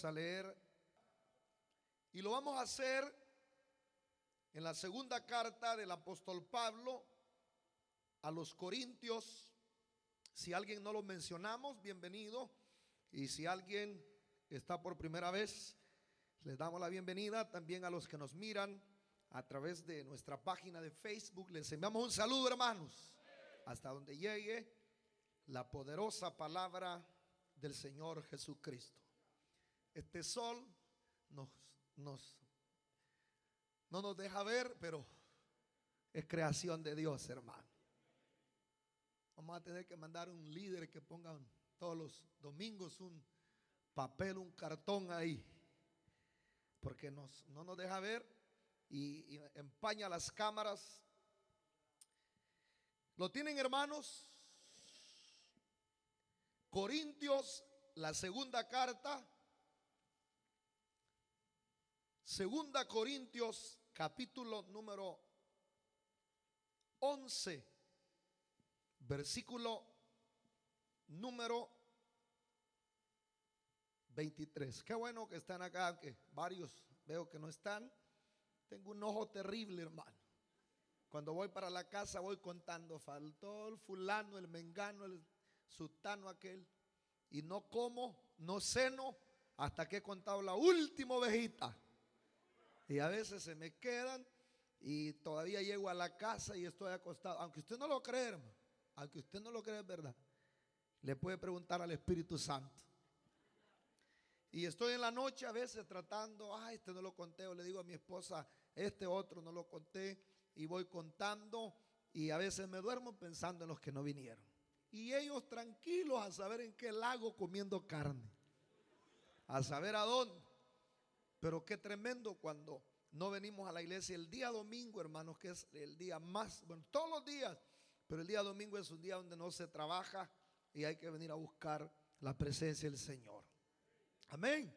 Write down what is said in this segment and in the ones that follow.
A leer y lo vamos a hacer en la segunda carta del apóstol Pablo a los Corintios. Si alguien no lo mencionamos, bienvenido, y si alguien está por primera vez, les damos la bienvenida. También a los que nos miran a través de nuestra página de Facebook, les enviamos un saludo, hermanos, hasta donde llegue la poderosa palabra del Señor Jesucristo. Este sol no nos deja ver, pero es creación de Dios, hermano. Vamos a tener que mandar un líder que ponga todos los domingos un papel, un cartón ahí, porque no nos deja ver y empaña las cámaras. ¿Lo tienen, hermanos? Corintios, la segunda carta. Segunda Corintios, capítulo número 11, versículo número 23. Qué bueno que están acá, aunque varios veo que no están. Tengo un ojo terrible, hermano. Cuando voy para la casa voy contando, faltó el fulano, el mengano, el sutano aquel, y no como, no ceno hasta que he contado la última ovejita. Y a veces se me quedan y todavía llego a la casa y estoy acostado. Aunque usted no lo crea, hermano, aunque usted no lo crea, es verdad. Le puede preguntar al Espíritu Santo. Y estoy en la noche a veces tratando, este no lo conté, o le digo a mi esposa, este otro no lo conté, y voy contando, y a veces me duermo pensando en los que no vinieron. Y ellos tranquilos a saber en qué lago comiendo carne, a saber a dónde. Pero qué tremendo cuando no venimos a la iglesia el día domingo, hermanos, que es el día más, bueno, todos los días, pero el día domingo es un día donde no se trabaja y hay que venir a buscar la presencia del Señor. Amén.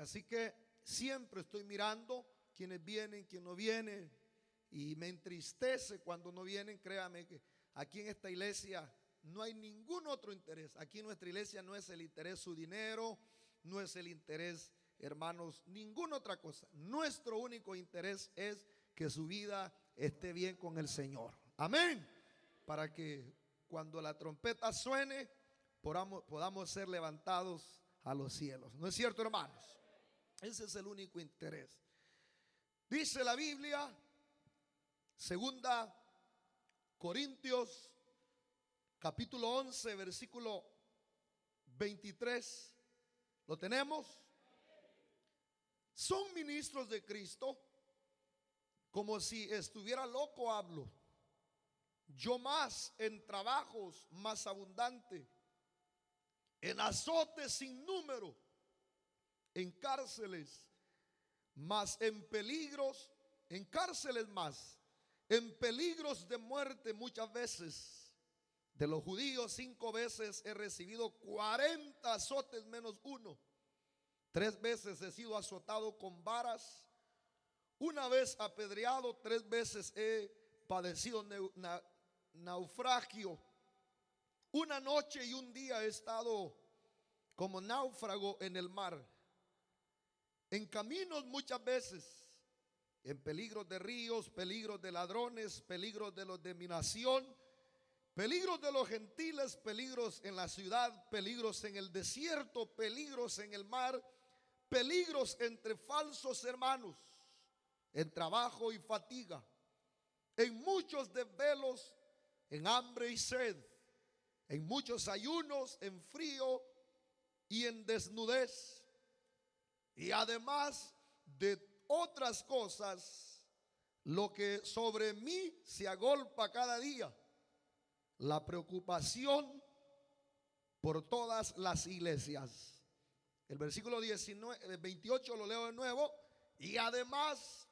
Así que siempre estoy mirando quienes vienen, quienes no vienen, y me entristece cuando no vienen. Créame que aquí en esta iglesia no hay ningún otro interés. Aquí en nuestra iglesia no es el interés su dinero, no es el interés, hermanos, ninguna otra cosa. Nuestro único interés es que su vida esté bien con el Señor. Amén. Para que cuando la trompeta suene podamos ser levantados a los cielos. ¿No es cierto, hermanos? Ese es el único interés. Dice la Biblia, segunda Corintios, capítulo 11, versículo 23. ¿Lo tenemos? Son ministros de Cristo. Como si estuviera loco hablo. Yo más en trabajos más abundante, en azotes sin número, en cárceles más, en peligros, en cárceles más, en peligros de muerte muchas veces. De los judíos 5 veces he recibido 40 azotes menos uno. 3 veces he sido azotado con varas, 1 vez apedreado, 3 veces he padecido naufragio. 1 noche y 1 día he estado como náufrago en el mar, en caminos muchas veces, en peligros de ríos, peligros de ladrones, peligros de los de mi nación, peligros de los gentiles, peligros en la ciudad, peligros en el desierto, peligros en el mar, peligros entre falsos hermanos, en trabajo y fatiga, en muchos desvelos, en hambre y sed, en muchos ayunos, en frío y en desnudez, y además de otras cosas, lo que sobre mí se agolpa cada día, la preocupación por todas las iglesias. El versículo 28 lo leo de nuevo. Y además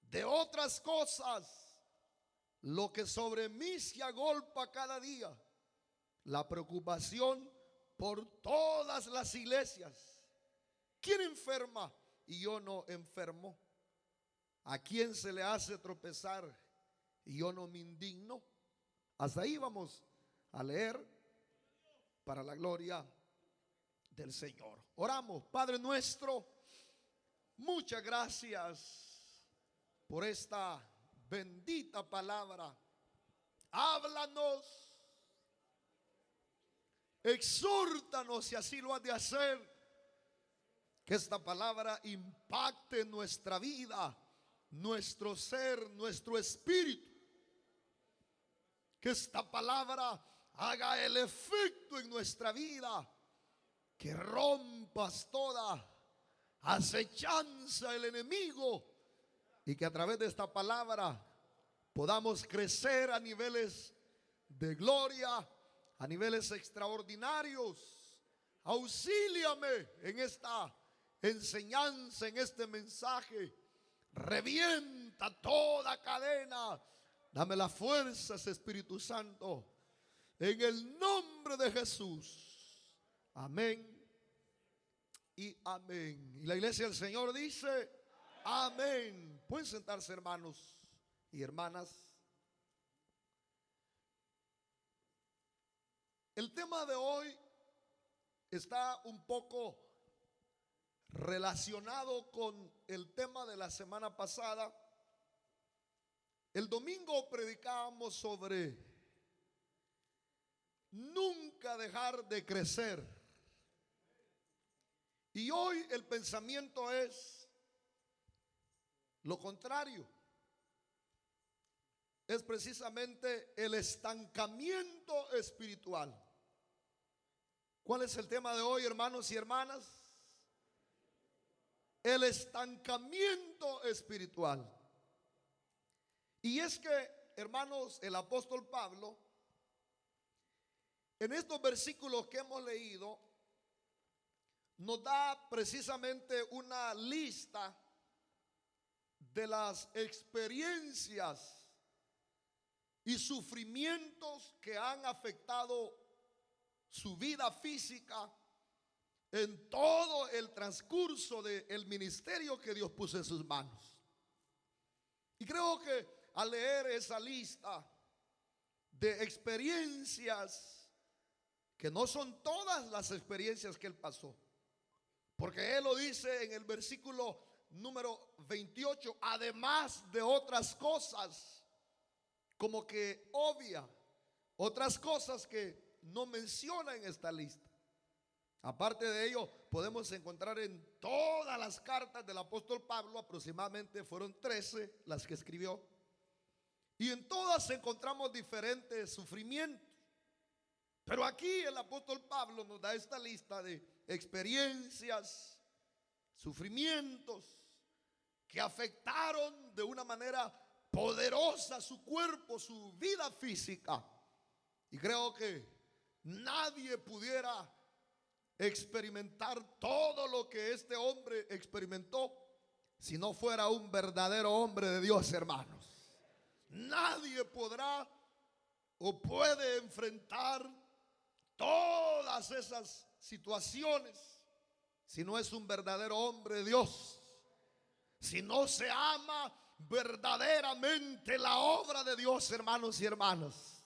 de otras cosas, lo que sobre mí se agolpa cada día, la preocupación por todas las iglesias. ¿Quién enferma y yo no enfermo? ¿A quién se le hace tropezar y yo no me indigno? Hasta ahí vamos a leer para la gloria del Señor. Oramos. Padre nuestro, muchas gracias por esta bendita palabra. Háblanos, exhórtanos si así lo has de hacer. Que esta palabra impacte nuestra vida, nuestro ser, nuestro espíritu. Que esta palabra haga el efecto en nuestra vida. Que rompas toda acechanza del enemigo. Y que a través de esta palabra podamos crecer a niveles de gloria, a niveles extraordinarios. Auxíliame en esta enseñanza, en este mensaje. Revienta toda cadena. Dame las fuerzas, Espíritu Santo, en el nombre de Jesús. Amén y amén. Y la iglesia del Señor dice amén. Pueden sentarse, hermanos y hermanas. El tema de hoy está un poco relacionado con el tema de la semana pasada. El domingo predicábamos sobre nunca dejar de crecer. Y hoy el pensamiento es lo contrario. Es precisamente el estancamiento espiritual. ¿Cuál es el tema de hoy, hermanos y hermanas? El estancamiento espiritual. Y es que, hermanos, el apóstol Pablo, en estos versículos que hemos leído, nos da precisamente una lista de las experiencias y sufrimientos que han afectado su vida física en todo el transcurso del ministerio que Dios puso en sus manos. Y creo que al leer esa lista de experiencias, que no son todas las experiencias que él pasó, porque él lo dice en el versículo número 28, además de otras cosas, como que obvia, otras cosas que no menciona en esta lista. Aparte de ello, podemos encontrar en todas las cartas del apóstol Pablo, aproximadamente fueron 13 las que escribió, y en todas encontramos diferentes sufrimientos. Pero aquí el apóstol Pablo nos da esta lista de experiencias, sufrimientos que afectaron de una manera poderosa su cuerpo, su vida física. Y creo que nadie pudiera experimentar todo lo que este hombre experimentó si no fuera un verdadero hombre de Dios, hermanos. Nadie podrá o puede enfrentar todas esas situaciones si no es un verdadero hombre de Dios, si no se ama verdaderamente la obra de Dios, hermanos y hermanas.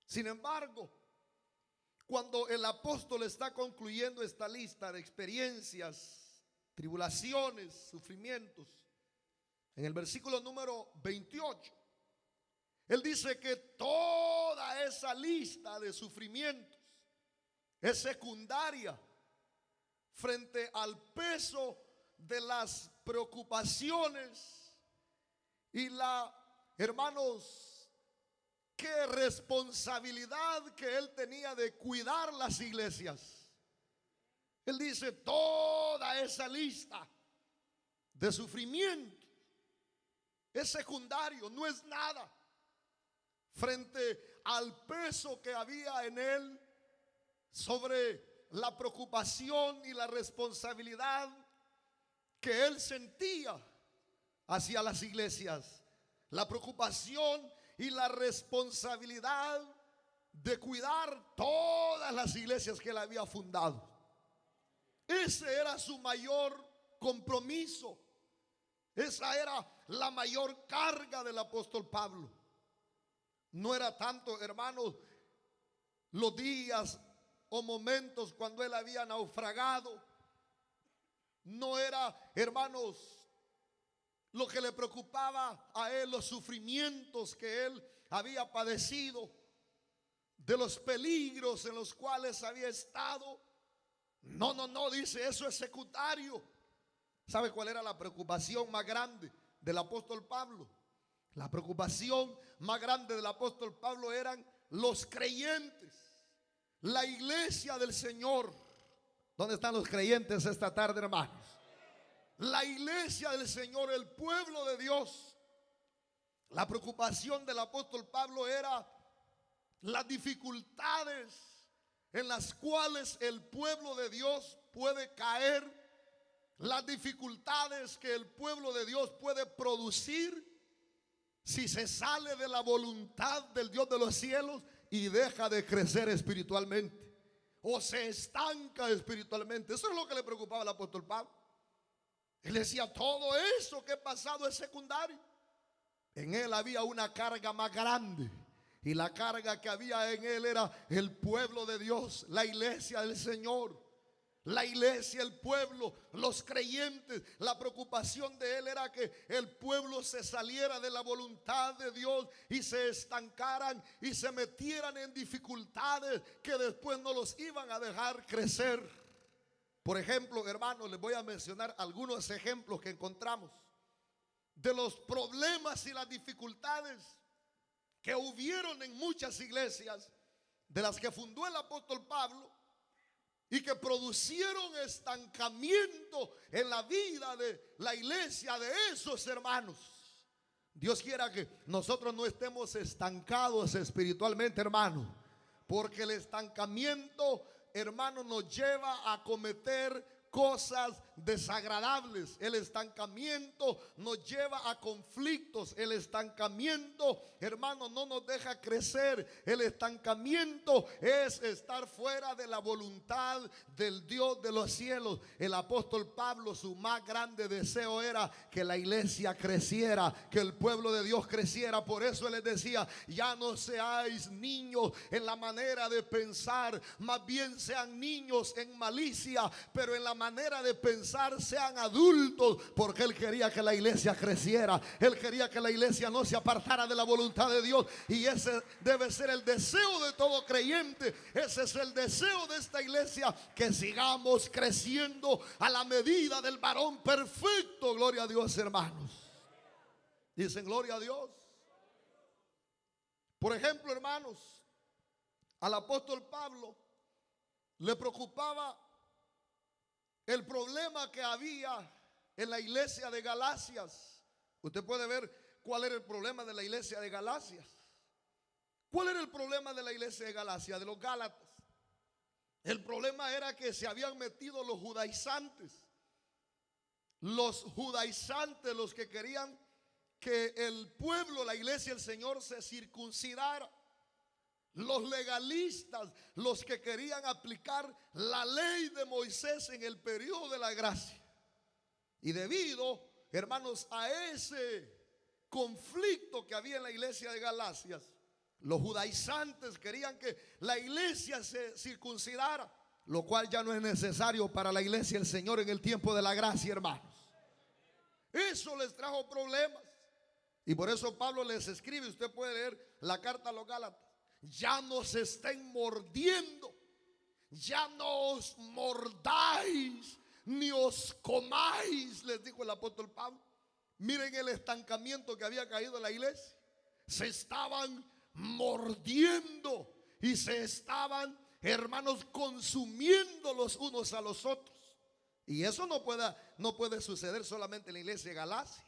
Sin embargo, cuando el apóstol está concluyendo esta lista de experiencias, tribulaciones, sufrimientos, en el versículo número 28, él dice que toda esa lista de sufrimientos es secundaria frente al peso de las preocupaciones y hermanos, qué responsabilidad que él tenía de cuidar las iglesias. Él dice toda esa lista de sufrimiento es secundario, no es nada frente al peso que había en él sobre la preocupación y la responsabilidad que él sentía hacia las iglesias, la preocupación y la responsabilidad de cuidar todas las iglesias que él había fundado. Ese era su mayor compromiso. Esa era la mayor carga del apóstol Pablo. No era tanto, hermanos, los días o momentos cuando él había naufragado. No era, hermanos, lo que le preocupaba a él los sufrimientos que él había padecido, de los peligros en los cuales había estado. No, dice, eso es secundario. ¿Sabe cuál era la preocupación más grande del apóstol Pablo? La preocupación más grande del apóstol Pablo eran los creyentes, la iglesia del Señor. ¿Dónde están los creyentes esta tarde, hermanos? La iglesia del Señor, el pueblo de Dios. La preocupación del apóstol Pablo era las dificultades en las cuales el pueblo de Dios puede caer, las dificultades que el pueblo de Dios puede producir si se sale de la voluntad del Dios de los cielos y deja de crecer espiritualmente, o se estanca espiritualmente. Eso es lo que le preocupaba al apóstol Pablo. Él decía, todo eso que he pasado es secundario. En él había una carga más grande, y la carga que había en él era el pueblo de Dios, la iglesia del Señor. La iglesia, el pueblo, los creyentes. La preocupación de él era que el pueblo se saliera de la voluntad de Dios y se estancaran y se metieran en dificultades que después no los iban a dejar crecer. Por ejemplo, hermanos, les voy a mencionar algunos ejemplos que encontramos de los problemas y las dificultades que hubieron en muchas iglesias de las que fundó el apóstol Pablo, y que producieron estancamiento en la vida de la iglesia de esos hermanos. Dios quiera que nosotros no estemos estancados espiritualmente, hermano, porque el estancamiento, hermano, nos lleva a cometer cosas desagradables. El estancamiento nos lleva a conflictos. El estancamiento, hermano, no nos deja crecer. El estancamiento es estar fuera de la voluntad del Dios de los cielos. El apóstol Pablo, su más grande deseo era que la iglesia creciera, que el pueblo de Dios creciera. Por eso él les decía, ya no seáis niños en la manera de pensar, más bien sean niños en malicia, pero en la manera de pensar sean adultos, porque él quería que la iglesia creciera. Él quería que la iglesia no se apartara de la voluntad de Dios, y ese debe ser el deseo de todo creyente. Ese es el deseo de esta iglesia, que sigamos creciendo a la medida del varón perfecto. Gloria a Dios, hermanos. Dicen gloria a Dios. Por ejemplo, hermanos, al apóstol Pablo le preocupaba el problema que había en la iglesia de Galacias. Usted puede ver cuál era el problema de la iglesia de Galacias. ¿Cuál era el problema de la iglesia de Galacia, de los Gálatas? El problema era que se habían metido los judaizantes. Los judaizantes, los que querían que el pueblo, la iglesia del Señor, se circuncidara. Los legalistas, los que querían aplicar la ley de Moisés en el periodo de la gracia. Y debido, hermanos, a ese conflicto que había en la iglesia de Galacias, los judaizantes querían que la iglesia se circuncidara, lo cual ya no es necesario para la iglesia del Señor en el tiempo de la gracia, hermanos. Eso les trajo problemas, y por eso Pablo les escribe. Usted puede leer la carta a los Gálatas. Ya no se estén mordiendo, ya no os mordáis ni os comáis, les dijo el apóstol Pablo. Miren el estancamiento que había caído en la iglesia. Se estaban mordiendo y se estaban, hermanos, consumiendo los unos a los otros. Y eso no puede suceder solamente en la iglesia de Galacia.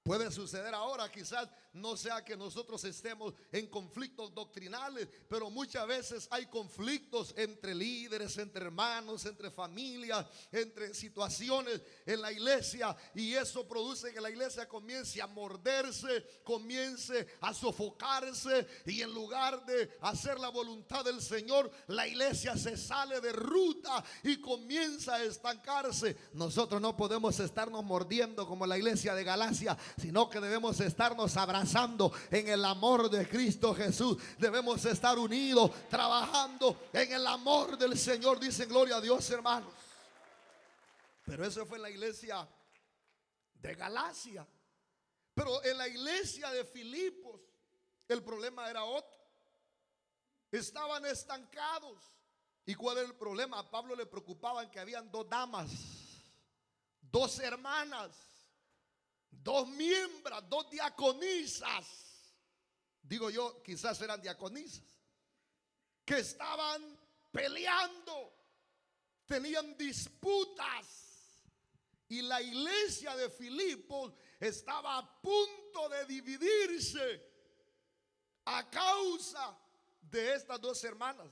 Puede suceder ahora. Quizás no sea que nosotros estemos en conflictos doctrinales, pero muchas veces hay conflictos entre líderes, entre hermanos, entre familias, entre situaciones en la iglesia, y eso produce que la iglesia comience a morderse, comience a sofocarse, y en lugar de hacer la voluntad del Señor, la iglesia se sale de ruta y comienza a estancarse. Nosotros no podemos estarnos mordiendo como la iglesia de Galacia, sino que debemos estarnos abrazando abrazando en el amor de Cristo Jesús. Debemos estar unidos, trabajando en el amor del Señor. Dicen gloria a Dios, hermanos. Pero eso fue en la iglesia de Galacia. Pero en la iglesia de Filipos el problema era otro. Estaban estancados. ¿Y cuál era el problema? A Pablo le preocupaban que habían dos damas, dos hermanas, dos miembros, dos diaconisas. Digo yo, quizás eran diaconisas, que estaban peleando, tenían disputas. Y la iglesia de Filipos estaba a punto de dividirse a causa de estas dos hermanas,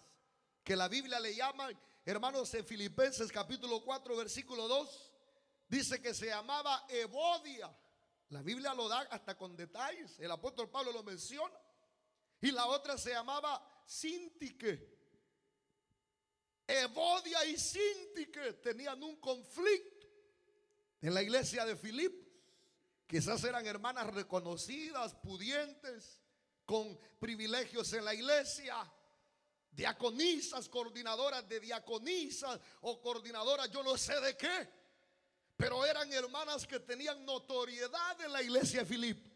que la Biblia le llama, hermanos, en Filipenses capítulo 4 versículo 2, dice que se llamaba Evodia. La Biblia lo da hasta con detalles, el apóstol Pablo lo menciona. Y la otra se llamaba Síntique. Evodia y Síntique tenían un conflicto en la iglesia de Filipos. Quizás eran hermanas reconocidas, pudientes, con privilegios en la iglesia, diaconisas, coordinadoras de diaconisas o coordinadoras yo no sé de qué, pero eran hermanas que tenían notoriedad en la iglesia de Filipos.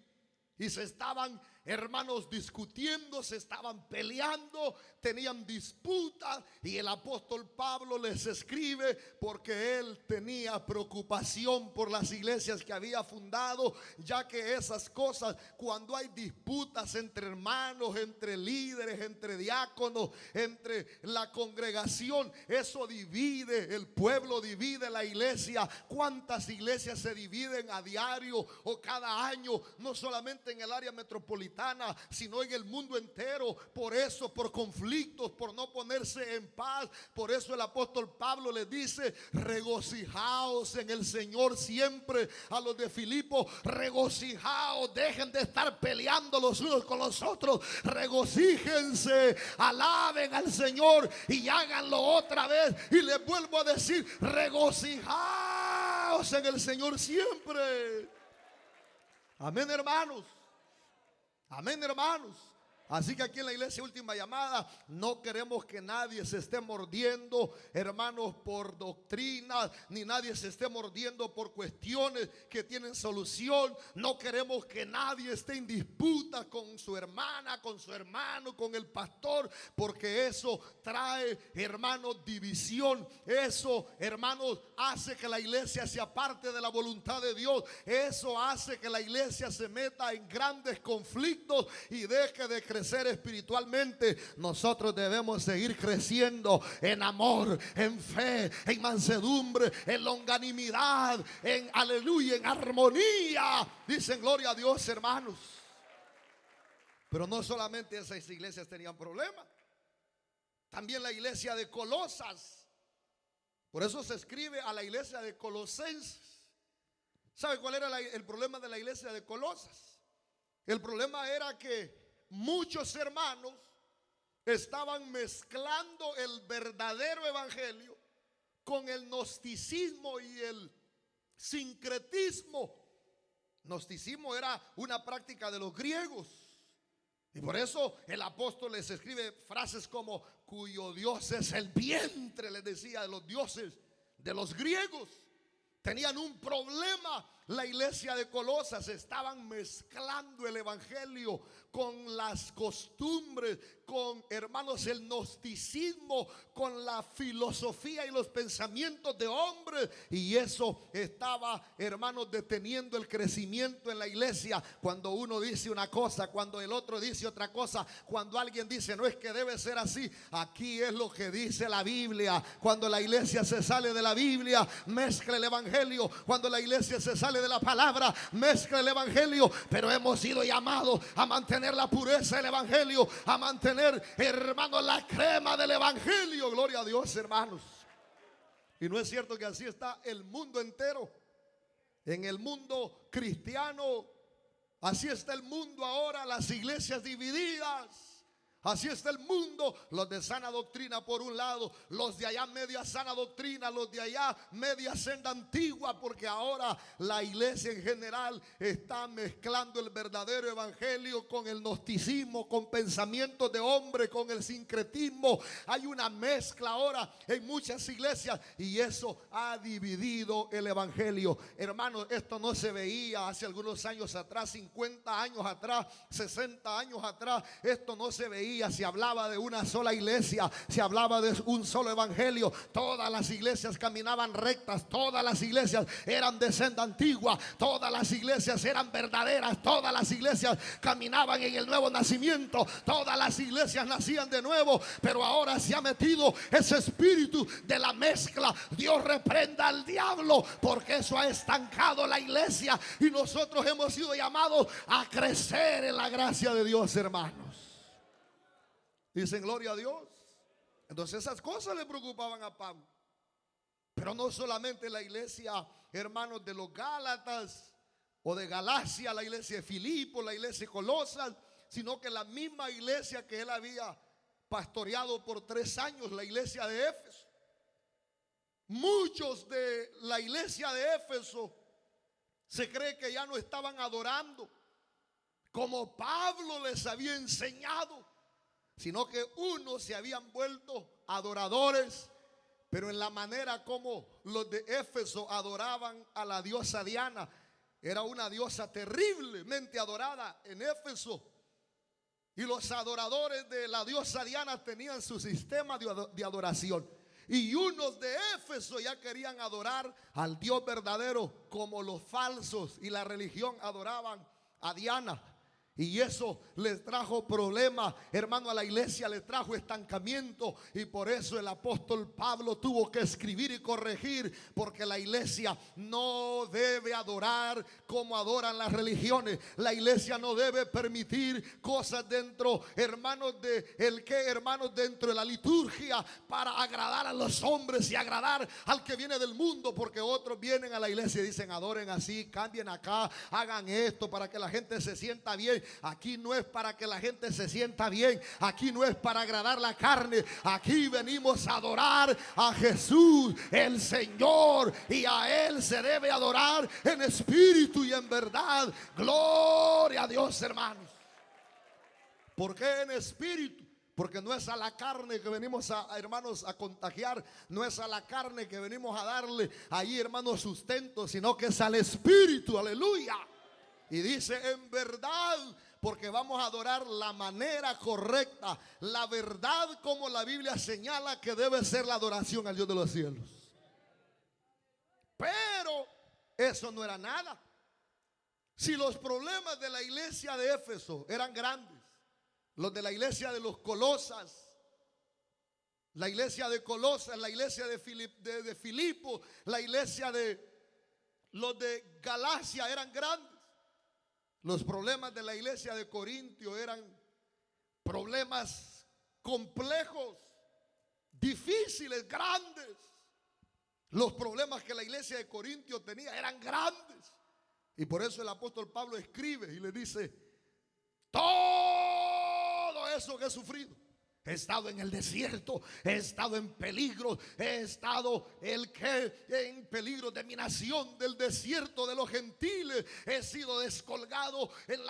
Y se estaban, hermanos, discutiendo, se estaban peleando, tenían disputas. Y el apóstol Pablo les escribe porque él tenía preocupación por las iglesias que había fundado, ya que esas cosas, cuando hay disputas entre hermanos, entre líderes, entre diáconos, entre la congregación, eso divide el pueblo, divide la iglesia. ¿Cuántas iglesias se dividen a diario o cada año? No solamente en el área metropolitana, sino en el mundo entero. Por eso, por conflictos, por no ponerse en paz. Por eso el apóstol Pablo les dice: regocijaos en el Señor siempre. A los de Filipos: regocijaos, dejen de estar peleando los unos con los otros, regocíjense, alaben al Señor y háganlo otra vez. Y les vuelvo a decir: regocijaos en el Señor siempre. Amén, hermanos. Amén, hermanos. Así que aquí en la iglesia Última Llamada no queremos que nadie se esté mordiendo, hermanos, por doctrinas, ni nadie se esté mordiendo por cuestiones que tienen solución. No queremos que nadie esté en disputa con su hermana, con su hermano, con el pastor, porque eso trae, hermanos, división. Eso, hermanos, hace que la iglesia se aparte de la voluntad de Dios. Eso hace que la iglesia se meta en grandes conflictos y deje de crecer espiritualmente. Nosotros debemos seguir creciendo en amor, en fe, en mansedumbre, en longanimidad, en aleluya, en armonía. Dicen gloria a Dios, hermanos. Pero no solamente esas iglesias tenían problemas, también la iglesia de Colosas. Por eso se escribe a la iglesia de Colosenses. ¿Sabe cuál era el problema de la iglesia de Colosas? El problema era que muchos hermanos estaban mezclando el verdadero evangelio con el gnosticismo y el sincretismo. Gnosticismo era una práctica de los griegos, y por eso el apóstol les escribe frases como: cuyo Dios es el vientre, les decía, de los dioses de los griegos. Tenían un problema. La iglesia de Colosas estaban mezclando el evangelio con las costumbres, con, hermanos, el gnosticismo, con la filosofía y los pensamientos de hombres. Y eso estaba, hermanos, deteniendo el crecimiento en la iglesia. Cuando uno dice una cosa, cuando el otro dice otra cosa, cuando alguien dice: no, es que debe ser así. Aquí es lo que dice la Biblia. Cuando la iglesia se sale de la Biblia, mezcla el evangelio. Cuando la iglesia se sale de la palabra, mezcla el evangelio. Pero hemos sido llamados a mantener la pureza del evangelio, a mantener, hermanos, la crema del evangelio. Gloria a Dios, hermanos. Y no es cierto que así está el mundo entero. En el mundo cristiano, así está el mundo ahora. Las iglesias divididas. Así está el mundo, los de sana doctrina por un lado, los de allá media sana doctrina, los de allá media senda antigua, porque ahora la iglesia en general está mezclando el verdadero evangelio con el gnosticismo, con pensamientos de hombre, con el sincretismo. Hay una mezcla ahora en muchas iglesias y eso ha dividido el evangelio. Hermanos, esto no se veía hace algunos años atrás, 50 años atrás, 60 años atrás. Esto no se veía. Se hablaba de una sola iglesia, se hablaba de un solo evangelio. Todas las iglesias caminaban rectas, todas las iglesias eran de senda antigua, todas las iglesias eran verdaderas, todas las iglesias caminaban en el nuevo nacimiento, todas las iglesias nacían de nuevo. Pero ahora se ha metido ese espíritu de la mezcla. Dios reprenda al diablo, porque eso ha estancado la iglesia y nosotros hemos sido llamados a crecer en la gracia de Dios, hermanos. Dicen gloria a Dios. Entonces esas cosas le preocupaban a Pablo. Pero no solamente la iglesia, hermanos, de los Gálatas o de Galacia, la iglesia de Filipo, la iglesia de Colosas, sino que la misma iglesia que él había pastoreado por 3 años, la iglesia de Éfeso. Muchos de la iglesia de Éfeso se cree que ya no estaban adorando como Pablo les había enseñado, sino que unos se habían vuelto adoradores, pero en la manera como los de Éfeso adoraban a la diosa Diana, era una diosa terriblemente adorada en Éfeso. Y los adoradores de la diosa Diana tenían su sistema de adoración. Y unos de Éfeso ya querían adorar al Dios verdadero, como los falsos y la religión adoraban a Diana. Y eso les trajo problemas, hermano, a la iglesia, les trajo estancamiento. Y por eso el apóstol Pablo tuvo que escribir y corregir, porque la iglesia no debe adorar como adoran las religiones. La iglesia no debe permitir cosas dentro, hermanos, dentro de la liturgia para agradar a los hombres y agradar al que viene del mundo, porque otros vienen a la iglesia y dicen: adoren así, cambien acá, hagan esto para que la gente se sienta bien. Aquí no es para que la gente se sienta bien, aquí no es para agradar la carne, aquí venimos a adorar a Jesús el Señor, y a Él se debe adorar en espíritu y en verdad. Gloria a Dios, hermanos. ¿Por qué en espíritu? Porque no es a la carne que venimos hermanos, a contagiar, no es a la carne que venimos a darle ahí, hermanos, sustento, sino que es al espíritu. Aleluya. Y dice en verdad, porque vamos a adorar la manera correcta, la verdad, como la Biblia señala que debe ser la adoración al Dios de los cielos. Pero eso no era nada. Si los problemas de la iglesia de Éfeso eran grandes, los de la iglesia de los Colosas, la iglesia de Colosas, la iglesia de Filipo, la iglesia de los de Galacia eran grandes, los problemas de la iglesia de Corintio eran problemas complejos, difíciles, grandes. Los problemas que la iglesia de Corintio tenía eran grandes. Y por eso el apóstol Pablo escribe y le dice: todo eso que he sufrido, he estado en el desierto, he estado en peligro, he estado en peligro de mi nación, del desierto de los gentiles, he sido descolgado en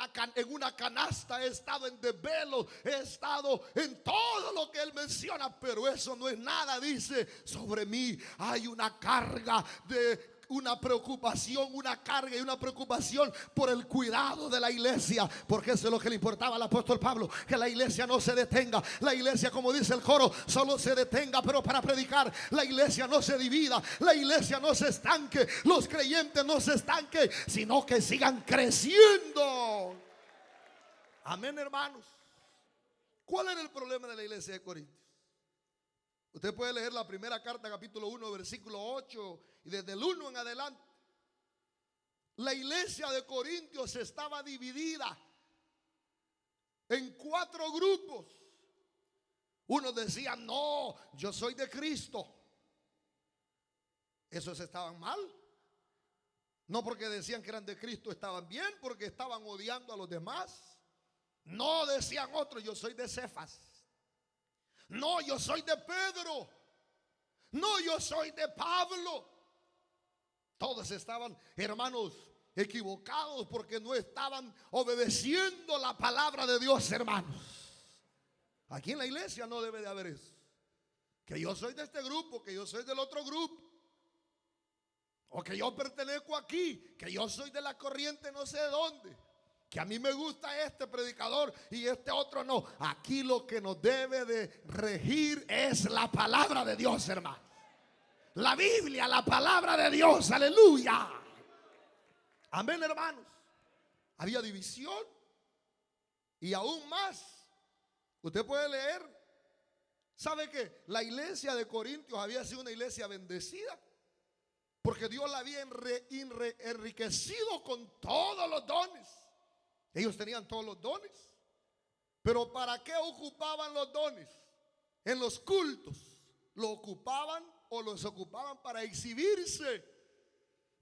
una canasta, he estado en desvelo, he estado en todo lo que él menciona. Pero eso no es nada, dice: sobre mí hay una carga de una preocupación, una carga y una preocupación por el cuidado de la iglesia, porque eso es lo que le importaba al apóstol Pablo, que la iglesia no se detenga. La iglesia, como dice el coro, solo se detenga pero para predicar. La iglesia no se divida, la iglesia no se estanque, los creyentes no se estanquen, sino que sigan creciendo. Amén, hermanos. ¿Cuál era el problema de la iglesia de Corintios? Usted puede leer la primera carta, capítulo 1, versículo 8, y desde el 1 en adelante. La iglesia de Corintios estaba dividida en 4 grupos. Unos decían: no, yo soy de Cristo. Esos estaban mal. No porque decían que eran de Cristo estaban bien, porque estaban odiando a los demás. No, decían otros, yo soy de Cefas. No, yo soy de Pedro. No, yo soy de Pablo. Todos estaban, hermanos, equivocados porque no estaban obedeciendo la palabra de Dios, hermanos. Aquí en la iglesia no debe de haber eso. Que yo soy de este grupo, que yo soy del otro grupo, o que yo pertenezco aquí, que yo soy de la corriente no sé de dónde, que a mí me gusta este predicador y este otro no. Aquí lo que nos debe de regir es la palabra de Dios, hermano. La Biblia, la palabra de Dios, aleluya. Amén, hermanos. Había división y aún más. Usted puede leer. ¿Sabe que la iglesia de Corintios había sido una iglesia bendecida? Porque Dios la había enriquecido con todos los dones. Ellos tenían todos los dones. Pero ¿para qué ocupaban los dones? En los cultos. Lo ocupaban o los ocupaban para exhibirse.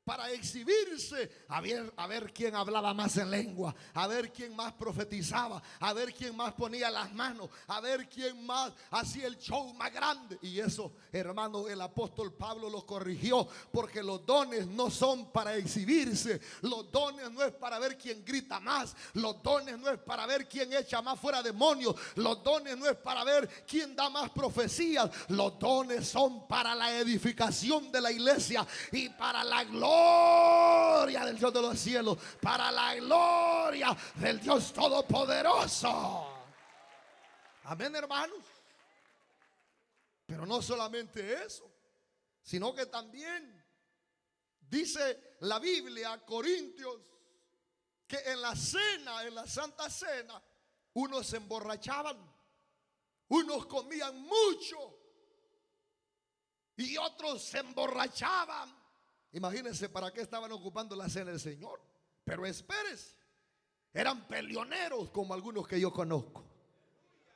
Para exhibirse, a ver quién hablaba más en lengua, a ver quién más profetizaba, a ver quién más ponía las manos, a ver quién más hacía el show más grande. Y eso, hermano, el apóstol Pablo lo corrigió, porque los dones no son para exhibirse, los dones no es para ver quién grita más, los dones no es para ver quién echa más fuera demonios, los dones no es para ver quién da más profecías, los dones son para la edificación de la iglesia y para la gloria del Dios de los cielos, para la gloria del Dios todopoderoso. Amén, hermanos. Pero no solamente eso, sino que también dice la Biblia, Corintios, que en la cena, en la Santa Cena, unos se emborrachaban, unos comían mucho y otros se emborrachaban. Imagínense para qué estaban ocupando la cena del Señor. Pero espérese, eran peleoneros como algunos que yo conozco.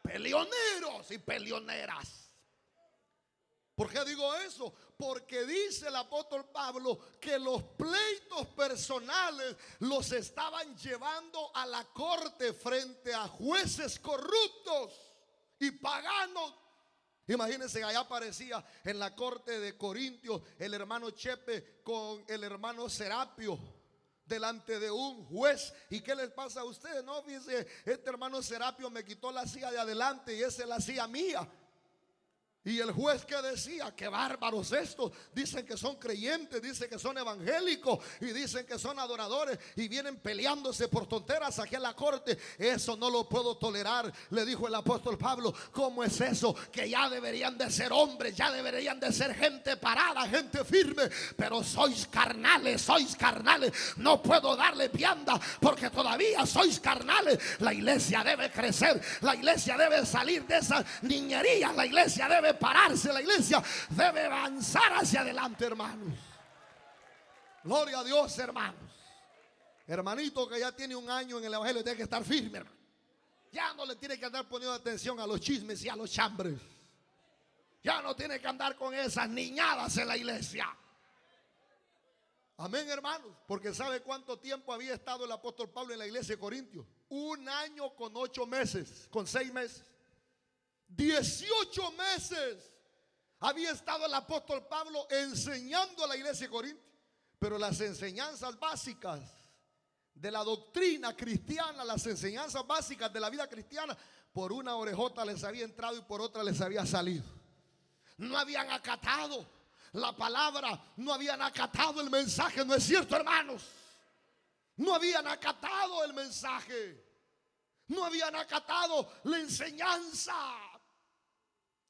Peleoneros y peleoneras. ¿Por qué digo eso? Porque dice el apóstol Pablo que los pleitos personales los estaban llevando a la corte frente a jueces corruptos y paganos. Imagínense, allá aparecía en la corte de Corintios el hermano Chepe con el hermano Serapio delante de un juez. ¿Y qué les pasa a ustedes? No, dice, este hermano Serapio me quitó la silla de adelante y esa es la silla mía. Y el juez que decía, qué bárbaros estos, dicen que son creyentes, dicen que son evangélicos y dicen que son adoradores y vienen peleándose por tonteras aquí en la corte. Eso no lo puedo tolerar, le dijo el apóstol Pablo. ¿Cómo es eso? Que ya deberían de ser hombres, ya deberían de ser gente parada, gente firme, pero sois carnales, no puedo darle vianda porque todavía sois carnales. La iglesia debe crecer, la iglesia debe salir de esas niñerías, la iglesia debe pararse, la iglesia debe avanzar hacia adelante, hermanos. Gloria a Dios, hermanos. Hermanito que ya tiene un año en el evangelio tiene que estar firme, hermano. Ya no le tiene que andar poniendo atención a los chismes y a los chambres. Ya no tiene que andar con esas niñadas en la iglesia. Amén, hermanos. Porque ¿sabe cuánto tiempo había estado el apóstol Pablo en la iglesia de Corintios? 1 año con 8 meses, con 6 meses. 18 meses había estado el apóstol Pablo enseñando a la iglesia de Corinto. Pero las enseñanzas básicas de la doctrina cristiana, las enseñanzas básicas de la vida cristiana, por una orejota les había entrado y por otra les había salido. No habían acatado la palabra, no habían acatado el mensaje. ¿No es cierto, hermanos? No habían acatado el mensaje, no habían acatado la enseñanza.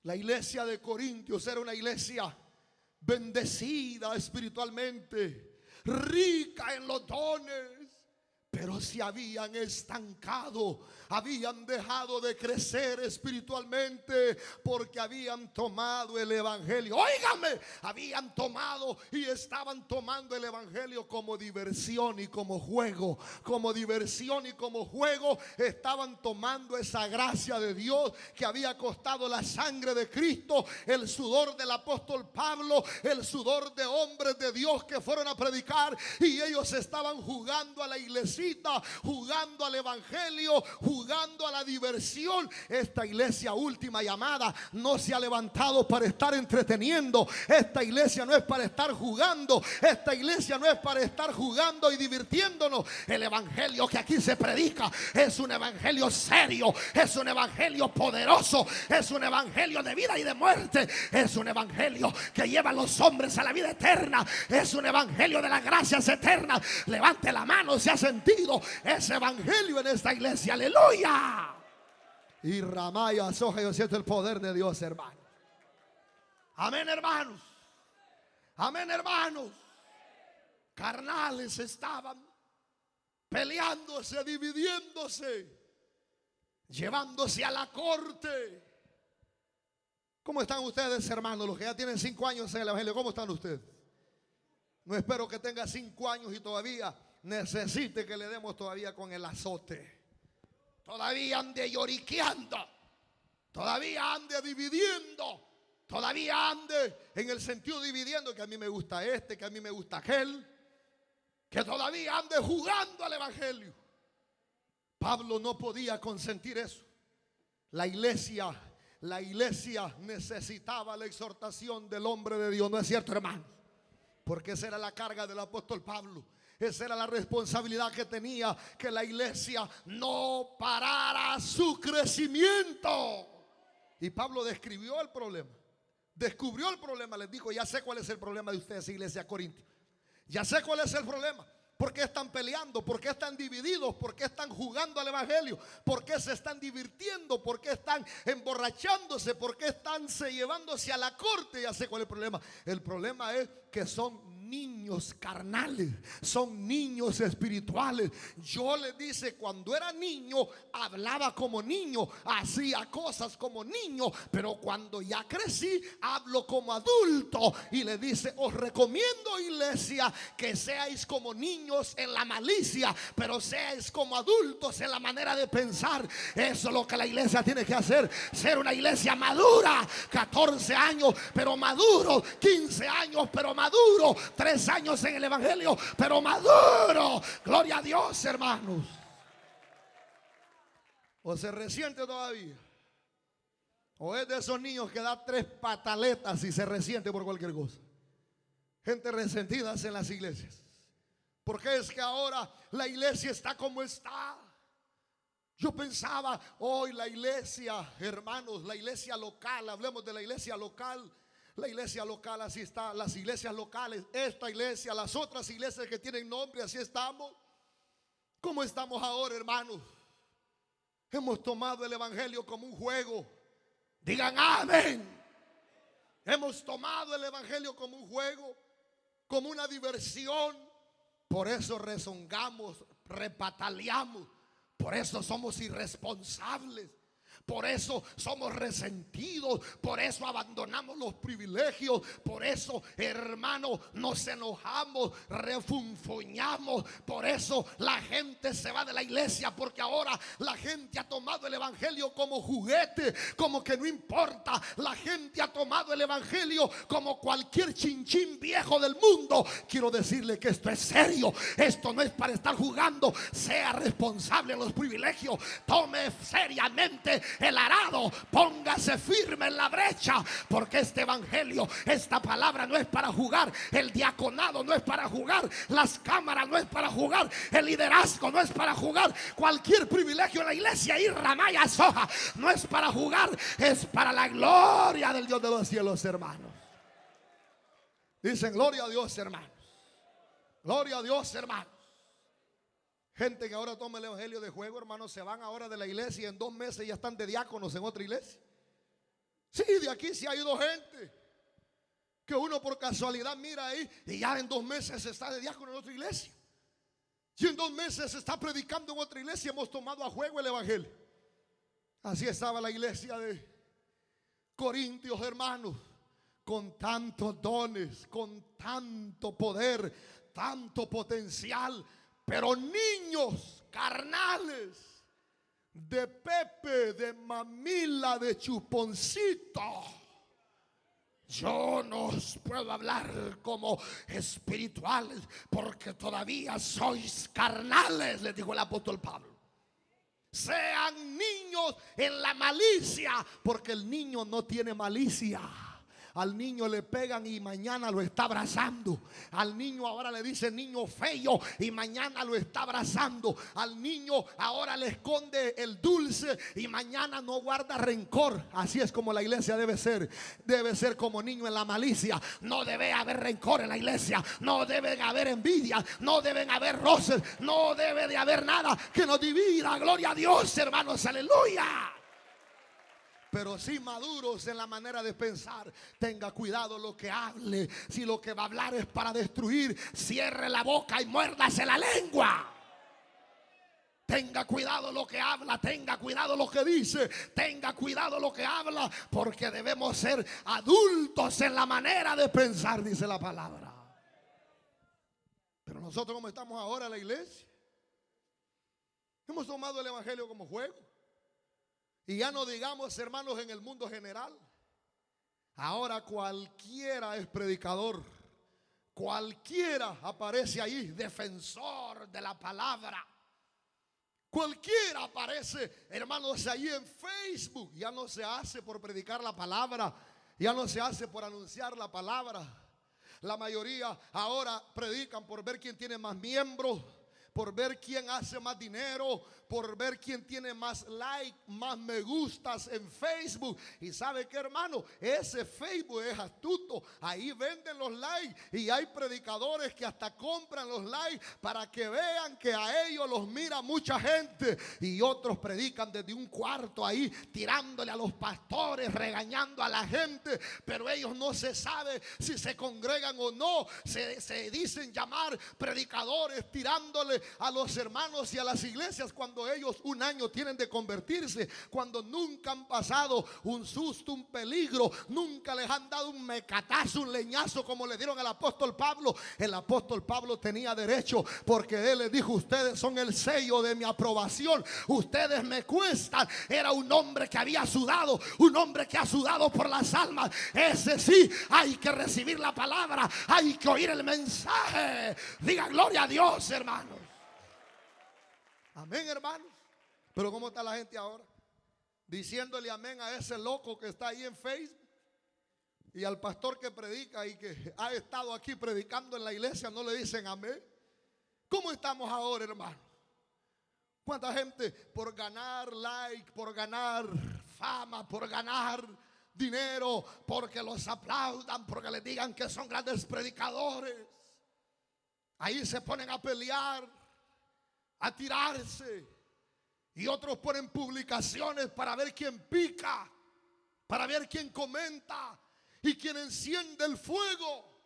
La iglesia de Corintios era una iglesia bendecida espiritualmente, rica en los dones, pero se habían estancado, habían dejado de crecer espiritualmente porque habían tomado el evangelio. Óigame, habían tomado y estaban tomando el evangelio como diversión y como juego. Como diversión y como juego estaban tomando esa gracia de Dios que había costado la sangre de Cristo, el sudor del apóstol Pablo, el sudor de hombres de Dios que fueron a predicar, y ellos estaban jugando a la iglesia fiestecita, jugando al evangelio, jugando a la diversión. Esta iglesia Última Llamada no se ha levantado para estar entreteniendo. Esta iglesia no es para estar jugando. Esta iglesia no es para estar jugando y divirtiéndonos. El evangelio que aquí se predica es un evangelio serio, es un evangelio poderoso, es un evangelio de vida y de muerte, es un evangelio que lleva a los hombres a la vida eterna, es un evangelio de las gracias eternas. Levante la mano si ha sentido ese evangelio en esta iglesia. Aleluya. Y Ramaya Soja, yo siento el poder de Dios, hermano. Amén, hermanos. Amén, hermanos. Carnales estaban peleándose, dividiéndose, llevándose a la corte. ¿Cómo están ustedes, hermanos? Los que ya tienen 5 años en el evangelio, ¿cómo están ustedes? No espero que tenga 5 años y todavía necesite que le demos todavía con el azote. Todavía ande lloriqueando, todavía ande dividiendo, todavía ande en el sentido dividiendo, que a mí me gusta este, que a mí me gusta aquel, que todavía ande jugando al evangelio. Pablo no podía consentir eso. La iglesia necesitaba la exhortación del hombre de Dios, ¿no es cierto, hermano? Porque esa era la carga del apóstol Pablo. Esa era la responsabilidad que tenía, que la iglesia no parara su crecimiento. Y Pablo describió el problema, descubrió el problema, les dijo: ya sé cuál es el problema de ustedes, iglesia Corintia. Ya sé cuál es el problema. ¿Por qué están peleando? ¿Por qué están divididos? ¿Por qué están jugando al evangelio? ¿Por qué se están divirtiendo? ¿Por qué están emborrachándose? ¿Por qué están llevándose a la corte? Ya sé cuál es el problema. El problema es que son niños carnales, son niños espirituales. Yo les dice, cuando era niño hablaba como niño, hacía cosas como niño, pero cuando ya crecí hablo como adulto. Y le dice: os recomiendo, iglesia, que seáis como niños en la malicia, pero seáis como adultos en la manera de pensar. Eso es lo que la iglesia tiene que hacer, ser una iglesia madura. 14 años pero maduro, 15 años pero maduro, 3 años en el evangelio pero maduro. Gloria a Dios, hermanos. ¿O se resiente todavía? ¿O es de esos niños que da 3 pataletas y se resiente por cualquier cosa? Gente resentida en las iglesias. Porque es que ahora la iglesia está como está. Yo pensaba hoy la iglesia, hermanos, la iglesia local, hablemos de la iglesia local. La iglesia local, así está, las iglesias locales, esta iglesia, las otras iglesias que tienen nombre, así estamos. ¿Cómo estamos ahora, hermanos? Hemos tomado el evangelio como un juego. Digan amén. Hemos tomado el evangelio como un juego, como una diversión. Por eso rezongamos, repataleamos. Por eso somos irresponsables. Por eso somos resentidos, por eso abandonamos los privilegios, por eso, hermano, nos enojamos, refunfuñamos. Por eso la gente se va de la iglesia, porque ahora la gente ha tomado el evangelio como juguete, como que no importa. La gente ha tomado el evangelio como cualquier chinchín viejo del mundo. Quiero decirle que esto es serio, esto no es para estar jugando. Sea responsable de los privilegios, tome seriamente el arado, póngase firme en la brecha, porque este evangelio, esta palabra no es para jugar, el diaconado no es para jugar, las cámaras no es para jugar, el liderazgo no es para jugar, cualquier privilegio en la iglesia, ir Ramaya Soja, no es para jugar, es para la gloria del Dios de los cielos, hermanos. Dicen gloria a Dios, hermanos. Gloria a Dios, hermanos. Gente que ahora toma el evangelio de juego, hermanos, se van ahora de la iglesia y en 2 meses ya están de diáconos en otra iglesia. Sí, de aquí sí ha ido gente que uno por casualidad mira ahí y ya en 2 meses está de diácono en otra iglesia. Y en 2 meses se está predicando en otra iglesia. Hemos tomado a juego el evangelio. Así estaba la iglesia de Corintios, hermanos, con tantos dones, con tanto poder, tanto potencial, pero niños carnales, de Pepe, de mamila, de chuponcito. Yo no os puedo hablar como espirituales porque todavía sois carnales, les dijo el apóstol Pablo. Sean niños en la malicia, porque el niño no tiene malicia. Al niño le pegan y mañana lo está abrazando. Al niño ahora le dice niño feo y mañana lo está abrazando. Al niño ahora le esconde el dulce y mañana no guarda rencor. Así es como la iglesia debe ser. Debe ser como niño en la malicia. No debe haber rencor en la iglesia. No debe haber envidia. No deben haber roces. No debe de haber nada que nos divida. Gloria a Dios, hermanos, aleluya. Pero sí maduros en la manera de pensar. Tenga cuidado lo que hable. Si lo que va a hablar es para destruir, cierre la boca y muérdase la lengua. Tenga cuidado lo que habla, tenga cuidado lo que dice, tenga cuidado lo que habla, porque debemos ser adultos en la manera de pensar, dice la palabra. Pero nosotros, como estamos ahora en la iglesia, hemos tomado el evangelio como juego. Y ya no digamos, hermanos, en el mundo general. Ahora cualquiera es predicador. Cualquiera aparece ahí, defensor de la palabra. Cualquiera aparece, hermanos, ahí en Facebook. Ya no se hace por predicar la palabra. Ya no se hace por anunciar la palabra. La mayoría ahora predican por ver quién tiene más miembros, por ver quién hace más dinero, por ver quién tiene más like, más me gustas en Facebook. Y sabe qué, hermano, ese Facebook es astuto. Ahí venden los likes y hay predicadores que hasta compran los likes para que vean que a ellos los mira mucha gente. Y otros predican desde un cuarto ahí, tirándole a los pastores, regañando a la gente. Pero ellos no se sabe si se congregan o no. Se dicen llamar predicadores, tirándole a los hermanos y a las iglesias cuando ellos un año tienen de convertirse, cuando nunca han pasado un susto, un peligro, nunca les han dado un mecatazo, un leñazo como le dieron al apóstol Pablo. El apóstol Pablo tenía derecho, porque él les dijo: ustedes son el sello de mi aprobación, ustedes me cuestan. Era un hombre que había sudado, un hombre que ha sudado por las almas. Ese sí, hay que recibir la palabra, hay que oír el mensaje. Diga gloria a Dios, hermanos. Amén, hermanos. Pero ¿cómo está la gente ahora? Diciéndole amén a ese loco que está ahí en Facebook. Y al pastor que predica y que ha estado aquí predicando en la iglesia no le dicen amén. ¿Cómo estamos ahora, hermano? ¿Cuánta gente por ganar like, por ganar fama, por ganar dinero, porque los aplaudan, porque les digan que son grandes predicadores, ahí se ponen a pelear, a tirarse? Y otros ponen publicaciones para ver quién pica, para ver quién comenta y quién enciende el fuego,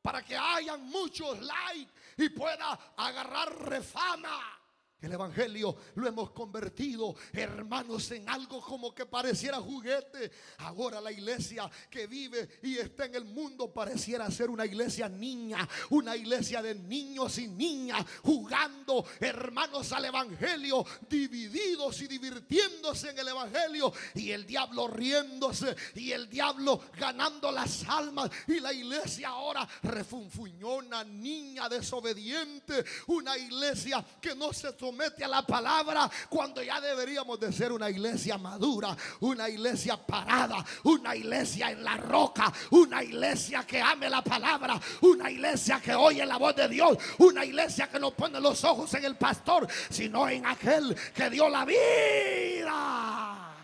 para que hayan muchos likes y pueda agarrar refama. El evangelio lo hemos convertido, hermanos, en algo como que pareciera juguete. Ahora la iglesia que vive y está en el mundo pareciera ser una iglesia niña, una iglesia de niños y niñas jugando, hermanos, al evangelio, divididos y divirtiéndose en el evangelio, y el diablo riéndose y el diablo ganando las almas. Y la iglesia ahora refunfuñona, niña, desobediente, una iglesia que no se somete a la palabra, cuando ya deberíamos de ser una iglesia madura, una iglesia parada, una iglesia en la roca, una iglesia que ame la palabra, una iglesia que oye la voz de Dios, una iglesia que no pone los ojos en el pastor, sino en aquel que dio la vida.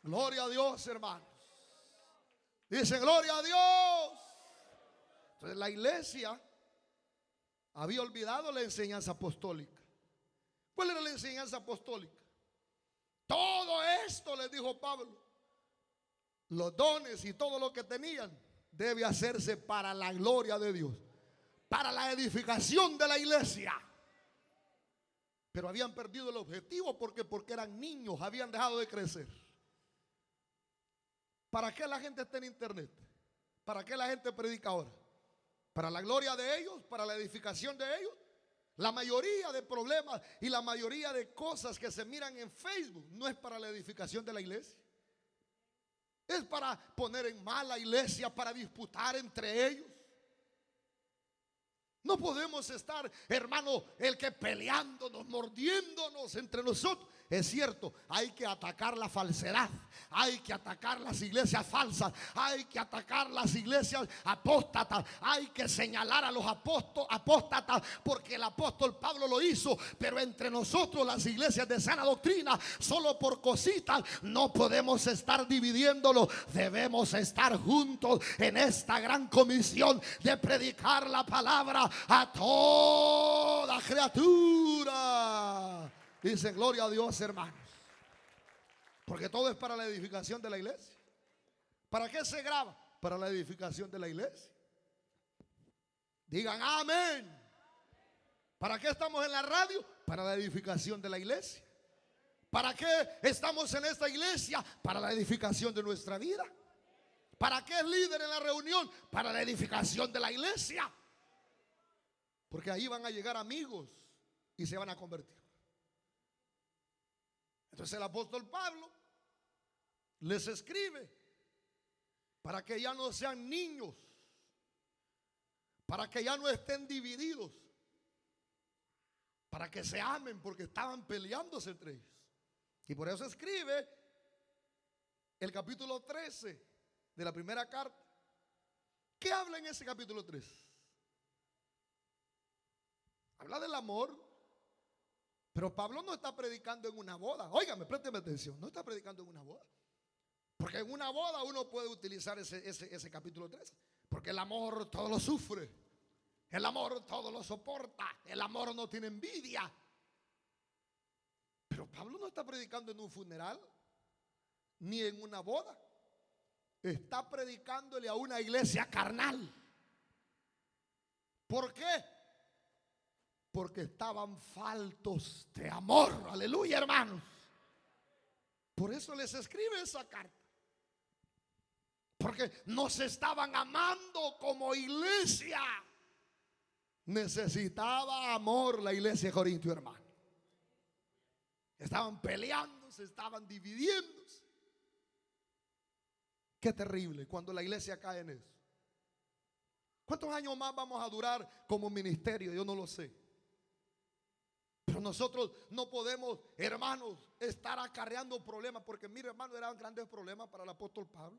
Gloria a Dios, hermanos. Dicen gloria a Dios. Entonces la iglesia había olvidado la enseñanza apostólica. ¿Cuál era la enseñanza apostólica? Todo esto, les dijo Pablo, los dones y todo lo que tenían debe hacerse para la gloria de Dios, para la edificación de la iglesia. Pero habían perdido el objetivo porque eran niños, habían dejado de crecer. ¿Para qué la gente está en internet? ¿Para qué la gente predica ahora? ¿Para la gloria de ellos? ¿Para la edificación de ellos? La mayoría de problemas y la mayoría de cosas que se miran en Facebook no es para la edificación de la iglesia. Es para poner en mal la iglesia, para disputar entre ellos. No podemos estar, hermano, el que peleándonos, mordiéndonos entre nosotros. Es cierto, hay que atacar la falsedad, hay que atacar las iglesias falsas, hay que atacar las iglesias apóstatas, hay que señalar a los apóstatas, porque el apóstol Pablo lo hizo. Pero entre nosotros, las iglesias de sana doctrina, solo por cositas no podemos estar dividiéndolo. Debemos estar juntos en esta gran comisión de predicar la palabra a toda criatura. Dice gloria a Dios, hermanos. Porque todo es para la edificación de la iglesia. ¿Para qué se graba? Para la edificación de la iglesia. Digan amén. ¿Para qué estamos en la radio? Para la edificación de la iglesia. ¿Para qué estamos en esta iglesia? Para la edificación de nuestra vida. ¿Para qué es líder en la reunión? Para la edificación de la iglesia. Porque ahí van a llegar amigos y se van a convertir. Entonces el apóstol Pablo les escribe para que ya no sean niños, para que ya no estén divididos, para que se amen, porque estaban peleándose entre ellos. Y por eso escribe el capítulo 13 de la primera carta. ¿Qué habla en ese capítulo 13? Habla del amor. Pero Pablo no está predicando en una boda. Óigame, présteme atención. No está predicando en una boda. Porque en una boda uno puede utilizar ese capítulo 13. Porque el amor todo lo sufre. El amor todo lo soporta. El amor no tiene envidia. Pero Pablo no está predicando en un funeral, ni en una boda. Está predicándole a una iglesia carnal. ¿Por qué? Porque estaban faltos de amor. Aleluya, hermanos. Por eso les escribe esa carta. Porque no se estaban amando como iglesia. Necesitaba amor la iglesia de Corinto, hermano. Estaban peleándose, estaban dividiéndose. Qué terrible cuando la iglesia cae en eso. ¿Cuántos años más vamos a durar como ministerio? Yo no lo sé. Pero nosotros no podemos, hermanos, estar acarreando problemas. Porque mire, hermano, eran grandes problemas para el apóstol Pablo.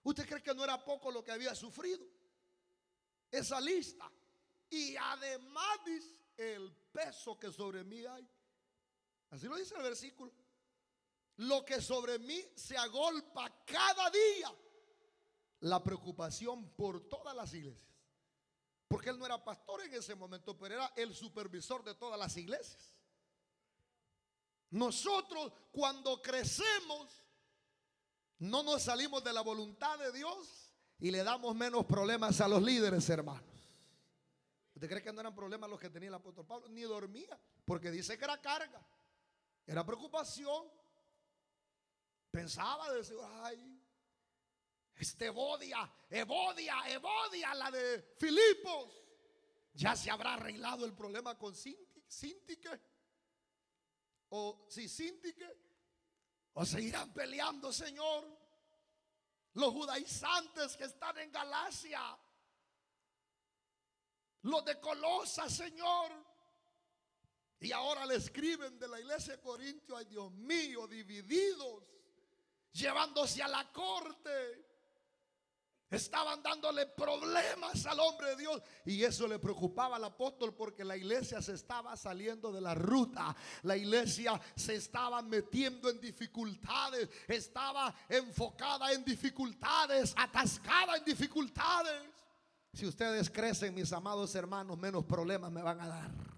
¿Usted cree que no era poco lo que había sufrido? Esa lista. Y además dice, el peso que sobre mí hay. Así lo dice el versículo. Lo que sobre mí se agolpa cada día. La preocupación por todas las iglesias. Porque él no era pastor en ese momento, pero era el supervisor de todas las iglesias. Nosotros cuando crecemos no nos salimos de la voluntad de Dios y le damos menos problemas a los líderes, hermanos. ¿Usted cree que no eran problemas los que tenía el apóstol Pablo? Ni dormía, porque dice que era carga, era preocupación. Pensaba, decir, ay, Evodia, la de Filipos, ya se habrá arreglado el problema con Síntique, o si Síntique, o seguirán peleando, Señor, los judaizantes que están en Galacia, los de Colosa, Señor, y ahora le escriben de la iglesia de Corintio, ay Dios mío, divididos, llevándose a la corte. Estaban dándole problemas al hombre de Dios. Y eso le preocupaba al apóstol, porque la iglesia se estaba saliendo de la ruta. La iglesia se estaba metiendo en dificultades. Estaba enfocada en dificultades, atascada en dificultades. Si ustedes crecen, mis amados hermanos, menos problemas me van a dar.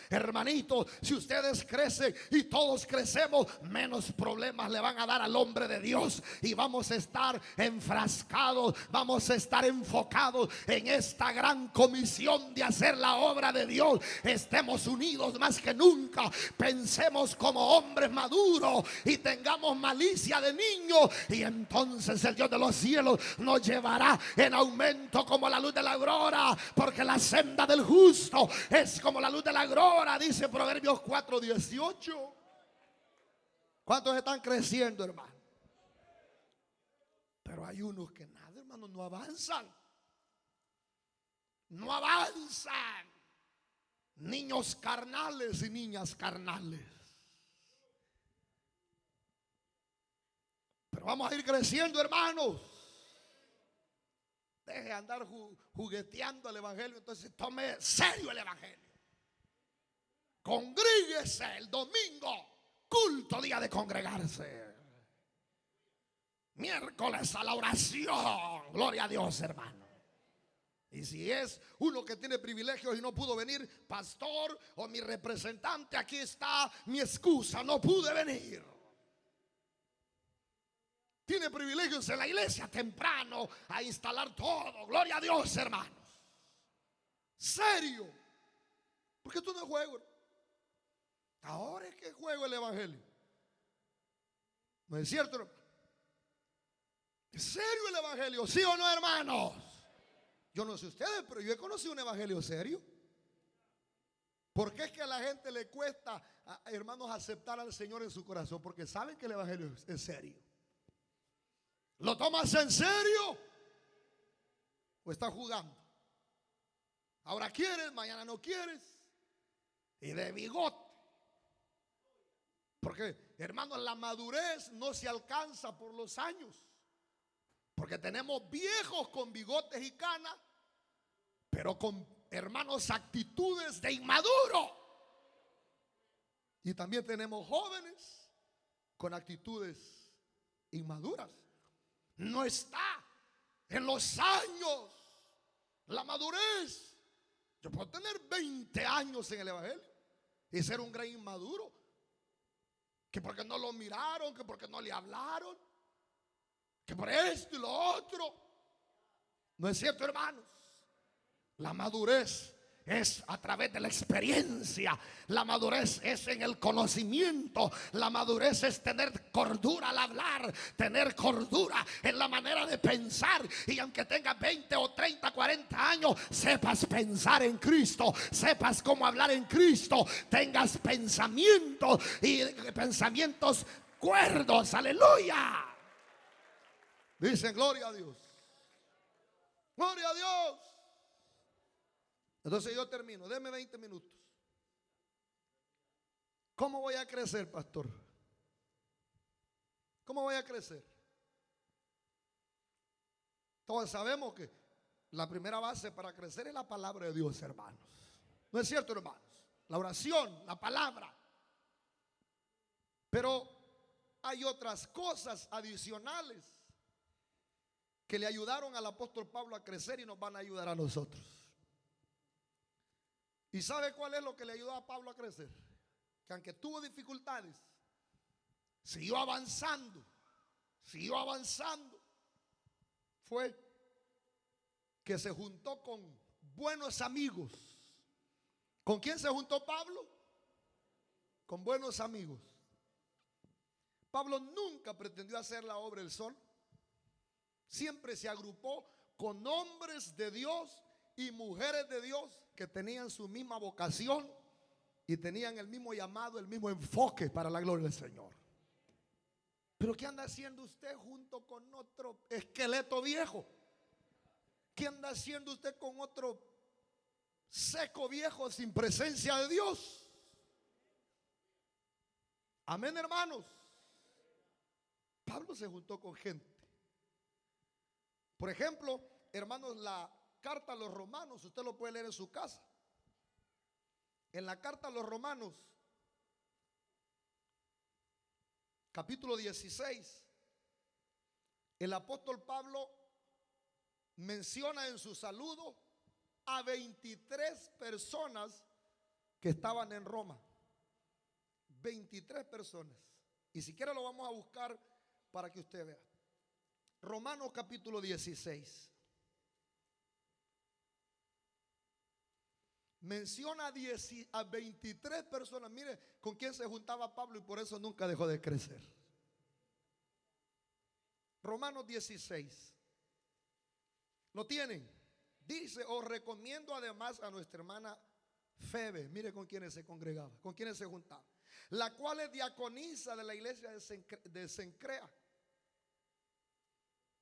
Hermanitos, si ustedes crecen y todos crecemos, menos problemas le van a dar al hombre de Dios. Y vamos a estar enfrascados, vamos a estar enfocados en esta gran comisión de hacer la obra de Dios. Estemos unidos más que nunca. Pensemos como hombres maduros y tengamos malicia de niños. Y entonces el Dios de los cielos nos llevará en aumento como la luz de la aurora. Porque la senda del justo es como la luz de la aurora. Dice Proverbios 4:18. ¿Cuántos están creciendo, hermano? Pero hay unos que nada, hermano, no avanzan. No avanzan. Niños carnales y niñas carnales. Pero vamos a ir creciendo, hermanos. Deje de andar jugueteando el evangelio. Entonces tome serio el evangelio. Congríguese el domingo, culto, día de congregarse. Miércoles a la oración. Gloria a Dios, hermano. Y si es uno que tiene privilegios y no pudo venir, pastor o mi representante, aquí está mi excusa, no pude venir. Tiene privilegios en la iglesia temprano a instalar todo. Gloria a Dios, hermanos. Serio. Porque esto no es juego. Ahora es que juego el evangelio. ¿No es cierto, hermano? ¿Es serio el evangelio? ¿Sí o no, hermanos? Yo no sé ustedes, pero yo he conocido un evangelio serio. ¿Por qué es que a la gente le cuesta, hermanos, aceptar al Señor en su corazón? Porque saben que el evangelio es serio. ¿Lo tomas en serio? ¿O estás jugando? Ahora quieres, mañana no quieres. Y de bigote. Porque, hermanos, la madurez no se alcanza por los años. Porque tenemos viejos con bigotes y canas, pero con, hermanos, actitudes de inmaduro. Y también tenemos jóvenes con actitudes inmaduras. No está en los años la madurez. Yo puedo tener 20 años en el evangelio y ser un gran inmaduro. Que porque no lo miraron, que porque no le hablaron, que por esto y lo otro. ¿No es cierto, hermanos? La madurez es a través de la experiencia. La madurez es en el conocimiento. La madurez es tener cordura al hablar, tener cordura en la manera de pensar. Y aunque tengas 20 o 30, 40 años, sepas pensar en Cristo, sepas cómo hablar en Cristo, tengas pensamientos y pensamientos cuerdos. Aleluya. Dicen gloria a Dios. Gloria a Dios. Entonces yo termino, denme 20 minutos. ¿Cómo voy a crecer, pastor? ¿Cómo voy a crecer? Todos sabemos que la primera base para crecer es la palabra de Dios, hermanos. ¿No es cierto, hermanos? La oración, la palabra. Pero hay otras cosas adicionales que le ayudaron al apóstol Pablo a crecer y nos van a ayudar a nosotros. ¿Y sabe cuál es lo que le ayudó a Pablo a crecer? Que aunque tuvo dificultades, siguió avanzando. Fue que se juntó con buenos amigos. ¿Con quién se juntó Pablo? Con buenos amigos. Pablo nunca pretendió hacer la obra él solo. Siempre se agrupó con hombres de Dios y mujeres de Dios que tenían su misma vocación y tenían el mismo llamado, el mismo enfoque para la gloria del Señor. Pero ¿qué anda haciendo usted junto con otro esqueleto viejo? ¿Qué anda haciendo usted con otro seco viejo sin presencia de Dios? Amén, hermanos. Pablo se juntó con gente. Por ejemplo, hermanos, la carta a los romanos, usted lo puede leer en su casa. En la carta a los romanos, capítulo 16, el apóstol Pablo menciona en su saludo a 23 personas que estaban en Roma. 23 personas. Y si quiere lo vamos a buscar para que usted vea. Romanos capítulo 16. Menciona a 23 personas. Mire con quién se juntaba Pablo y por eso nunca dejó de crecer. Romanos 16. ¿Lo tienen? Dice: os recomiendo además a nuestra hermana Febe. Mire con quienes se congregaba, con quienes se juntaba, la cual es diaconisa de la iglesia de Cencrea,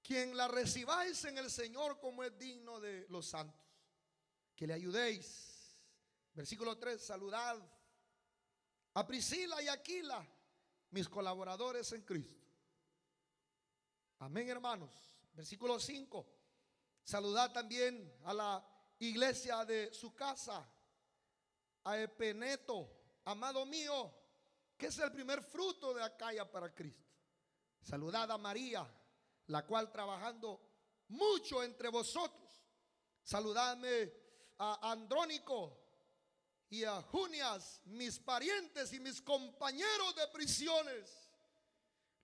quien la recibáis en el Señor como es digno de los santos, que le ayudéis. Versículo 3, saludad a Priscila y Aquila, mis colaboradores en Cristo. Amén, hermanos. Versículo 5, saludad también a la iglesia de su casa, a Epeneto, amado mío, que es el primer fruto de Acaya para Cristo. Saludad a María, la cual trabajando mucho entre vosotros. Saludadme a Andrónico y a Junias, mis parientes y mis compañeros de prisiones,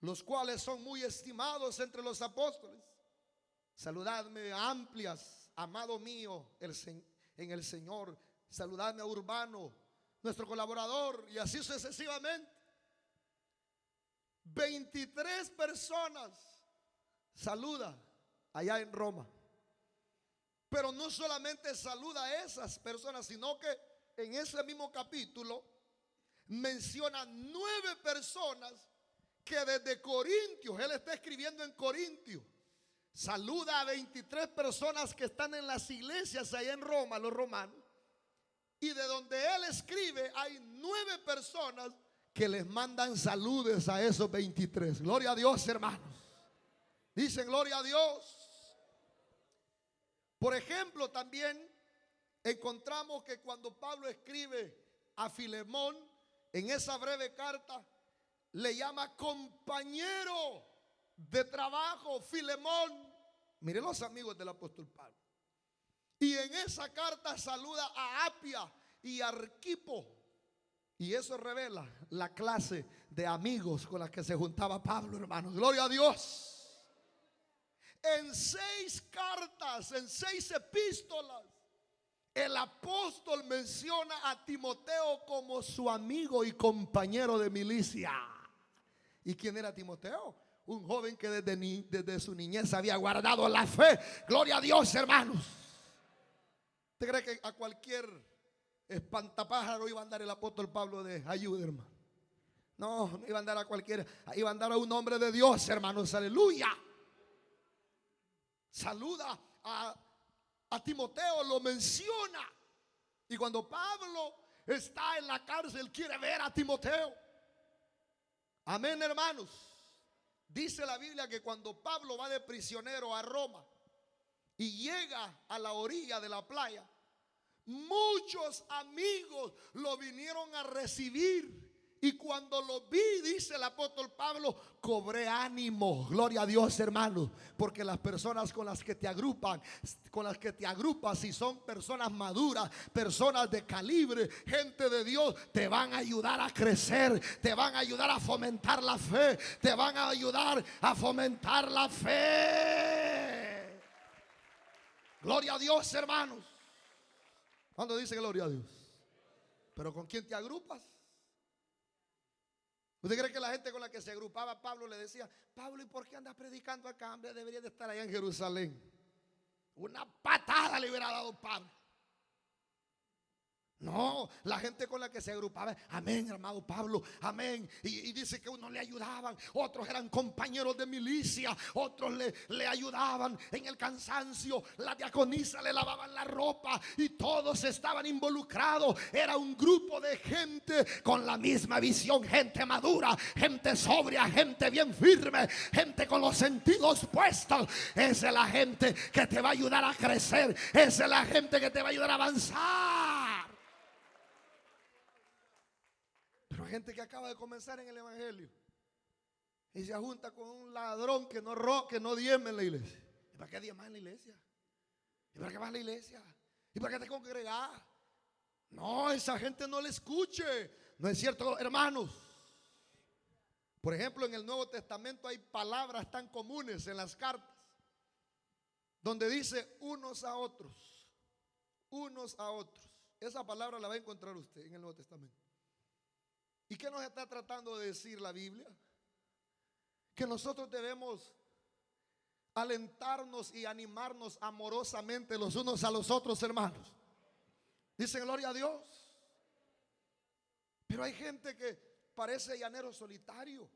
los cuales son muy estimados entre los apóstoles. Saludadme a Amplias, amado mío en el Señor. Saludadme a Urbano, nuestro colaborador, y así sucesivamente. 23 personas saluda allá en Roma. Pero no solamente saluda a esas personas, sino que en ese mismo capítulo menciona 9 personas que desde Corintios, él está escribiendo en Corintios, saluda a 23 personas que están en las iglesias allá en Roma, los romanos. Y de donde él escribe hay 9 personas que les mandan saludos a esos 23. Gloria a Dios, hermanos. Dicen gloria a Dios. Por ejemplo, también encontramos que cuando Pablo escribe a Filemón, en esa breve carta, le llama compañero de trabajo, Filemón. Miren los amigos del apóstol Pablo. Y en esa carta saluda a Apia y a Arquipo. Y eso revela la clase de amigos con las que se juntaba Pablo, hermanos. Gloria a Dios. En 6 cartas, en 6 epístolas, el apóstol menciona a Timoteo como su amigo y compañero de milicia. ¿Y quién era Timoteo? Un joven que desde su niñez había guardado la fe. Gloria a Dios, hermanos. ¿Usted cree que a cualquier espantapájaro iba a andar el apóstol Pablo de ayuda, hermano? No iba a andar a cualquiera, iba a andar a un hombre de Dios, hermanos. Aleluya. Saluda a Timoteo, lo menciona. Y cuando Pablo está en la cárcel, quiere ver a Timoteo. Amén, hermanos. Dice la Biblia que cuando Pablo va de prisionero a Roma y llega a la orilla de la playa, muchos amigos lo vinieron a recibir. Y cuando lo vi, dice el apóstol Pablo, cobré ánimo. Gloria a Dios, hermanos. Porque las personas con las que te agrupas, si son personas maduras, personas de calibre, gente de Dios, te van a ayudar a crecer, te van a ayudar a fomentar la fe, te van a ayudar a fomentar la fe. Gloria a Dios, hermanos. ¿Cuándo dice gloria a Dios? Pero ¿con quién te agrupas? ¿Usted cree que la gente con la que se agrupaba Pablo le decía: Pablo, ¿y por qué andas predicando acá? Hombre, debería de estar allá en Jerusalén. Una patada le hubiera dado Pablo. No, la gente con la que se agrupaba, amén, hermano Pablo, amén. Y dice que unos le ayudaban, otros eran compañeros de milicia, otros le ayudaban en el cansancio, la diaconisa le lavaban la ropa y todos estaban involucrados. Era un grupo de gente con la misma visión, gente madura, gente sobria, gente bien firme, gente con los sentidos puestos. Esa es la gente que te va a ayudar a crecer, esa es la gente que te va a ayudar a avanzar. Pero gente que acaba de comenzar en el evangelio y se junta con un ladrón que no diezma en la iglesia. ¿Y para qué diezmas en la iglesia? ¿Y para qué vas a la iglesia? ¿Y para qué te congregás? No, esa gente no le escuche. No es cierto, hermanos. Por ejemplo, en el Nuevo Testamento hay palabras tan comunes en las cartas donde dice unos a otros. Unos a otros. Esa palabra la va a encontrar usted en el Nuevo Testamento. ¿Y qué nos está tratando de decir la Biblia? Que nosotros debemos alentarnos y animarnos amorosamente los unos a los otros, hermanos. Dicen gloria a Dios. Pero hay gente que parece llanero solitario.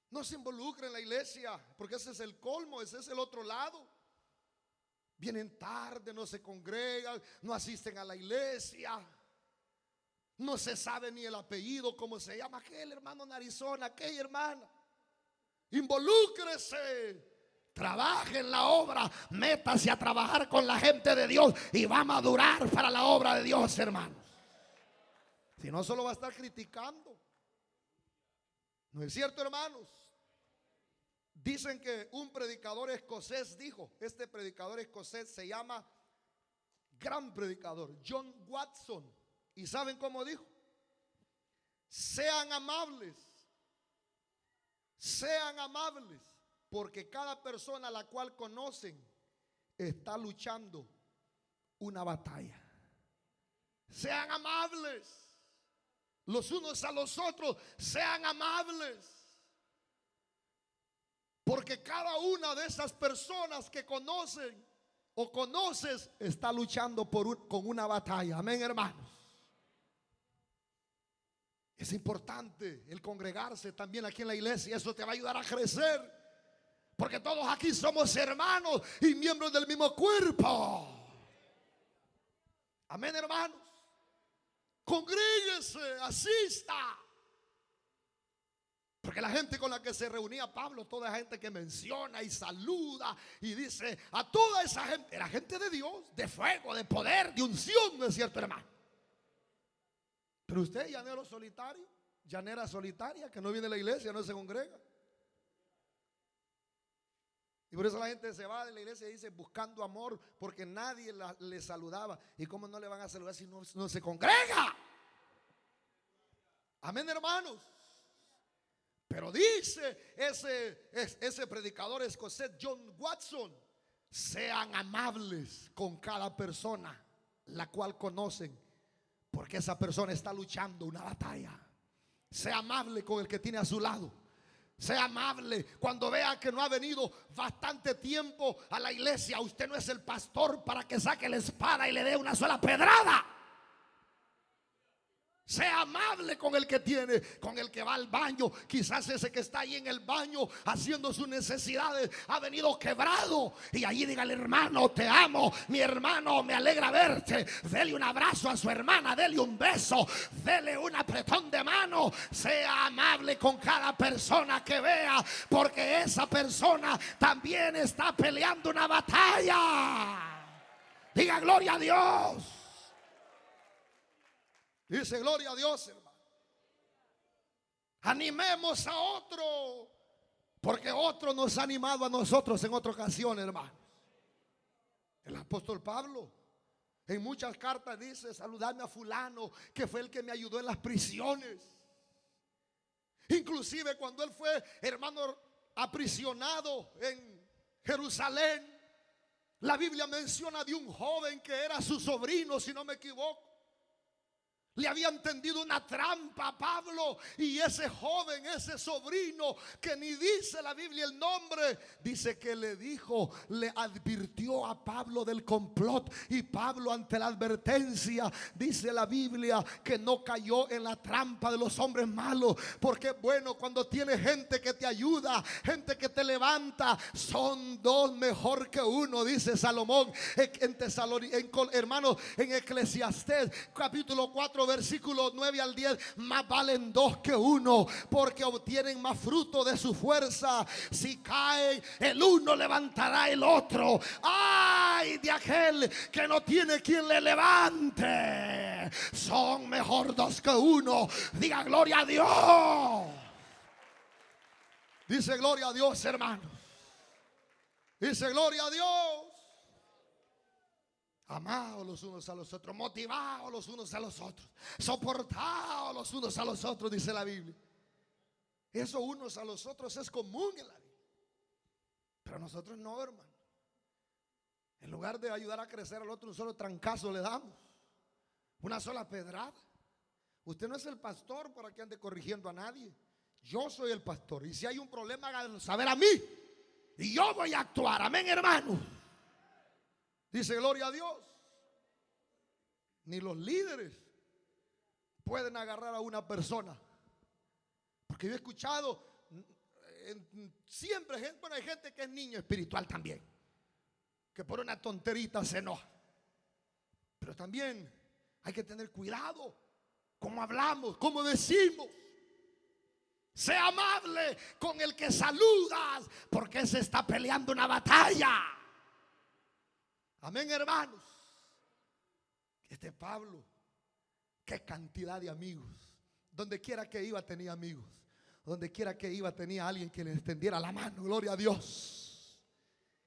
No se involucren en la iglesia, porque ese es el colmo, ese es el otro lado. Vienen tarde, no se congregan, no asisten a la iglesia. No se sabe ni el apellido, cómo se llama aquel hermano narizona, aquella hermana. Involúcrese. Trabaje en la obra, métase a trabajar con la gente de Dios y va a madurar para la obra de Dios, hermanos. Si no, solo va a estar criticando. ¿No es cierto, hermanos? Dicen que un predicador escocés dijo, este predicador escocés se llama gran predicador, John Watson. ¿Y saben cómo dijo? Sean amables, porque cada persona a la cual conocen está luchando una batalla. Sean amables los unos a los otros, sean amables. Porque cada una de esas personas que conocen o conoces está luchando con una batalla. Amén, hermanos. Es importante el congregarse también aquí en la iglesia. Eso te va a ayudar a crecer. Porque todos aquí somos hermanos y miembros del mismo cuerpo. Amén, hermanos. Congréguese, asista. Porque la gente con la que se reunía Pablo, toda gente que menciona y saluda y dice a toda esa gente, era gente de Dios, de fuego, de poder, de unción, ¿no es cierto, hermano? Pero usted, llanero solitario, llanera solitaria, que no viene a la iglesia, no se congrega. Y por eso la gente se va de la iglesia y dice buscando amor, porque nadie le saludaba. ¿Y cómo no le van a saludar si no se congrega? Amén, hermanos. Pero dice ese predicador escocés John Watson: sean amables con cada persona la cual conocen, porque esa persona está luchando una batalla. Sea amable con el que tiene a su lado. Sea amable cuando vea que no ha venido bastante tiempo a la iglesia. Usted no es el pastor para que saque la espada y le dé una sola pedrada. Sea amable con el que tiene, con el que va al baño. Quizás ese que está ahí en el baño haciendo sus necesidades ha venido quebrado. Y allí dígale: hermano, te amo, mi hermano, me alegra verte. Dele un abrazo a su hermana, dele un beso, dele un apretón de mano. Sea amable con cada persona que vea, porque esa persona también está peleando una batalla. Diga gloria a Dios. Dice gloria a Dios, hermano. Animemos a otro, porque otro nos ha animado a nosotros en otra ocasión, hermano. El apóstol Pablo en muchas cartas dice: saludadme a fulano, que fue el que me ayudó en las prisiones. Inclusive cuando él fue, hermano, aprisionado en Jerusalén, la Biblia menciona de un joven que era su sobrino, si no me equivoco. Le habían tendido una trampa a Pablo, y ese joven, ese sobrino, que ni dice la Biblia el nombre, dice que le advirtió a Pablo del complot. Y Pablo, ante la advertencia, dice la Biblia que no cayó en la trampa de los hombres malos. Porque bueno, cuando tienes gente que te ayuda, gente que te levanta, son dos mejor que uno, dice Salomón hermanos, en Eclesiastés capítulo 4 versículos 9 al 10: más valen dos que uno, porque obtienen más fruto de su fuerza. Si caen, el uno levantará el otro. Ay de aquel que no tiene quien le levante. Son mejor dos que uno. Diga gloria a Dios. Dice gloria a Dios, hermano. Dice gloria a Dios. Amados los unos a los otros, motivados los unos a los otros, soportados los unos a los otros, dice la Biblia. Eso unos a los otros es común en la Biblia, pero nosotros no, hermano. En lugar de ayudar a crecer al otro, un solo trancazo le damos, una sola pedrada. Usted no es el pastor para que ande corrigiendo a nadie. Yo soy el pastor, y si hay un problema, háganlo saber a mí y yo voy a actuar. Amén, hermano. Dice gloria a Dios. Ni los líderes pueden agarrar a una persona, porque yo he escuchado siempre, bueno, hay gente que es niño espiritual también, que por una tonterita se enoja. Pero también hay que tener cuidado cómo hablamos, cómo decimos. Sea amable con el que saludas, porque se está peleando una batalla. Amén, hermanos. Este Pablo, qué cantidad de amigos. Donde quiera que iba tenía amigos. Donde quiera que iba tenía alguien que le extendiera la mano. Gloria a Dios.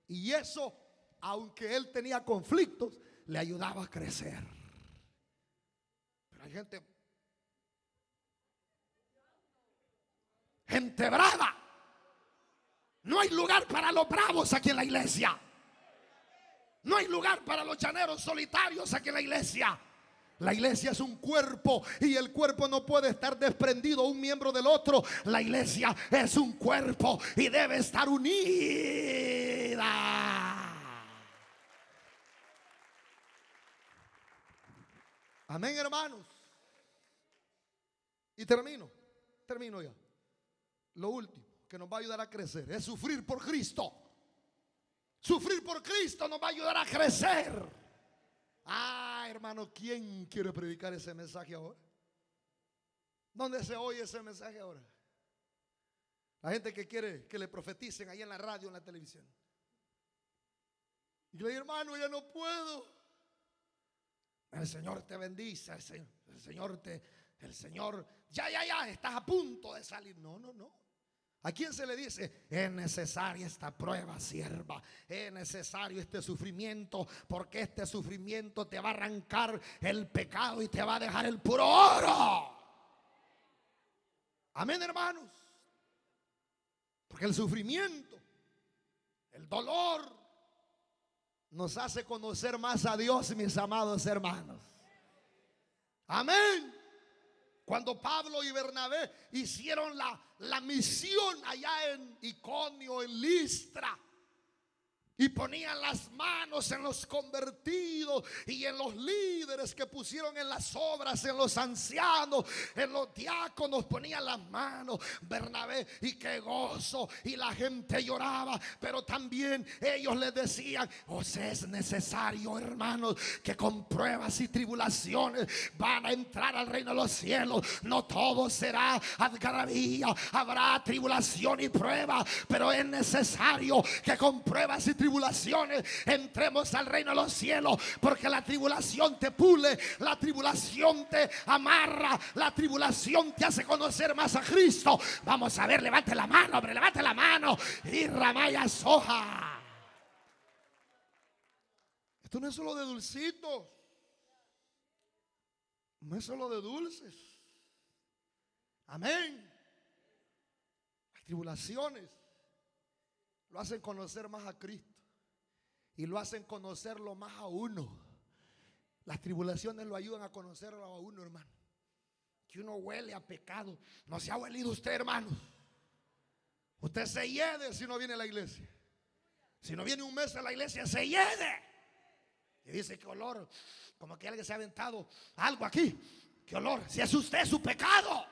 Y eso, aunque él tenía conflictos, le ayudaba a crecer. Pero hay gente brava. No hay lugar para los bravos aquí en la iglesia. No hay lugar para los llaneros solitarios aquí en la iglesia. La iglesia es un cuerpo y el cuerpo no puede estar desprendido un miembro del otro. La iglesia es un cuerpo y debe estar unida. Amén, hermanos. Y termino ya. Lo último que nos va a ayudar a crecer es sufrir por Cristo. Sufrir por Cristo nos va a ayudar a crecer. Hermano, ¿quién quiere predicar ese mensaje ahora? ¿Dónde se oye ese mensaje ahora? La gente que quiere que le profeticen ahí en la radio, en la televisión. Y le digo, hermano, ya no puedo. El Señor te bendice, el Señor, ya, estás a punto de salir. No. ¿A quién se le dice? Es necesaria esta prueba, sierva. Es necesario este sufrimiento, porque este sufrimiento te va a arrancar el pecado y te va a dejar el puro oro. Amén, hermanos. Porque el sufrimiento, el dolor, nos hace conocer más a Dios, mis amados hermanos. Amén. Cuando Pablo y Bernabé hicieron la misión allá en Iconio, en Listra, y ponían las manos en los convertidos y en los líderes que pusieron en las obras, en los ancianos, en los diáconos, ponían las manos. Bernabé, y qué gozo, y la gente lloraba, pero también ellos les decían: os es necesario, hermanos, que con pruebas y tribulaciones van a entrar al reino de los cielos. No todo será algarabía, habrá tribulación y prueba, pero es necesario que con pruebas y tribulaciones entremos al reino de los cielos, porque la tribulación te pule, la tribulación te amarra, la tribulación te hace conocer más a Cristo. Vamos a ver, levante la mano, hombre, levante la mano. Y ramaya soja. Esto no es solo de dulcitos, no es solo de dulces. Amén. Las tribulaciones lo hacen conocer más a Cristo y lo hacen conocerlo más a uno. Las tribulaciones lo ayudan a conocerlo a uno, hermano. Que uno huele a pecado. ¿No se ha huelido usted, hermano? Usted se hiede si no viene a la iglesia. Si no viene un mes a la iglesia, se hiede. Y dice: qué olor, como que alguien se ha aventado algo aquí. Qué olor. Si es usted, es su pecado.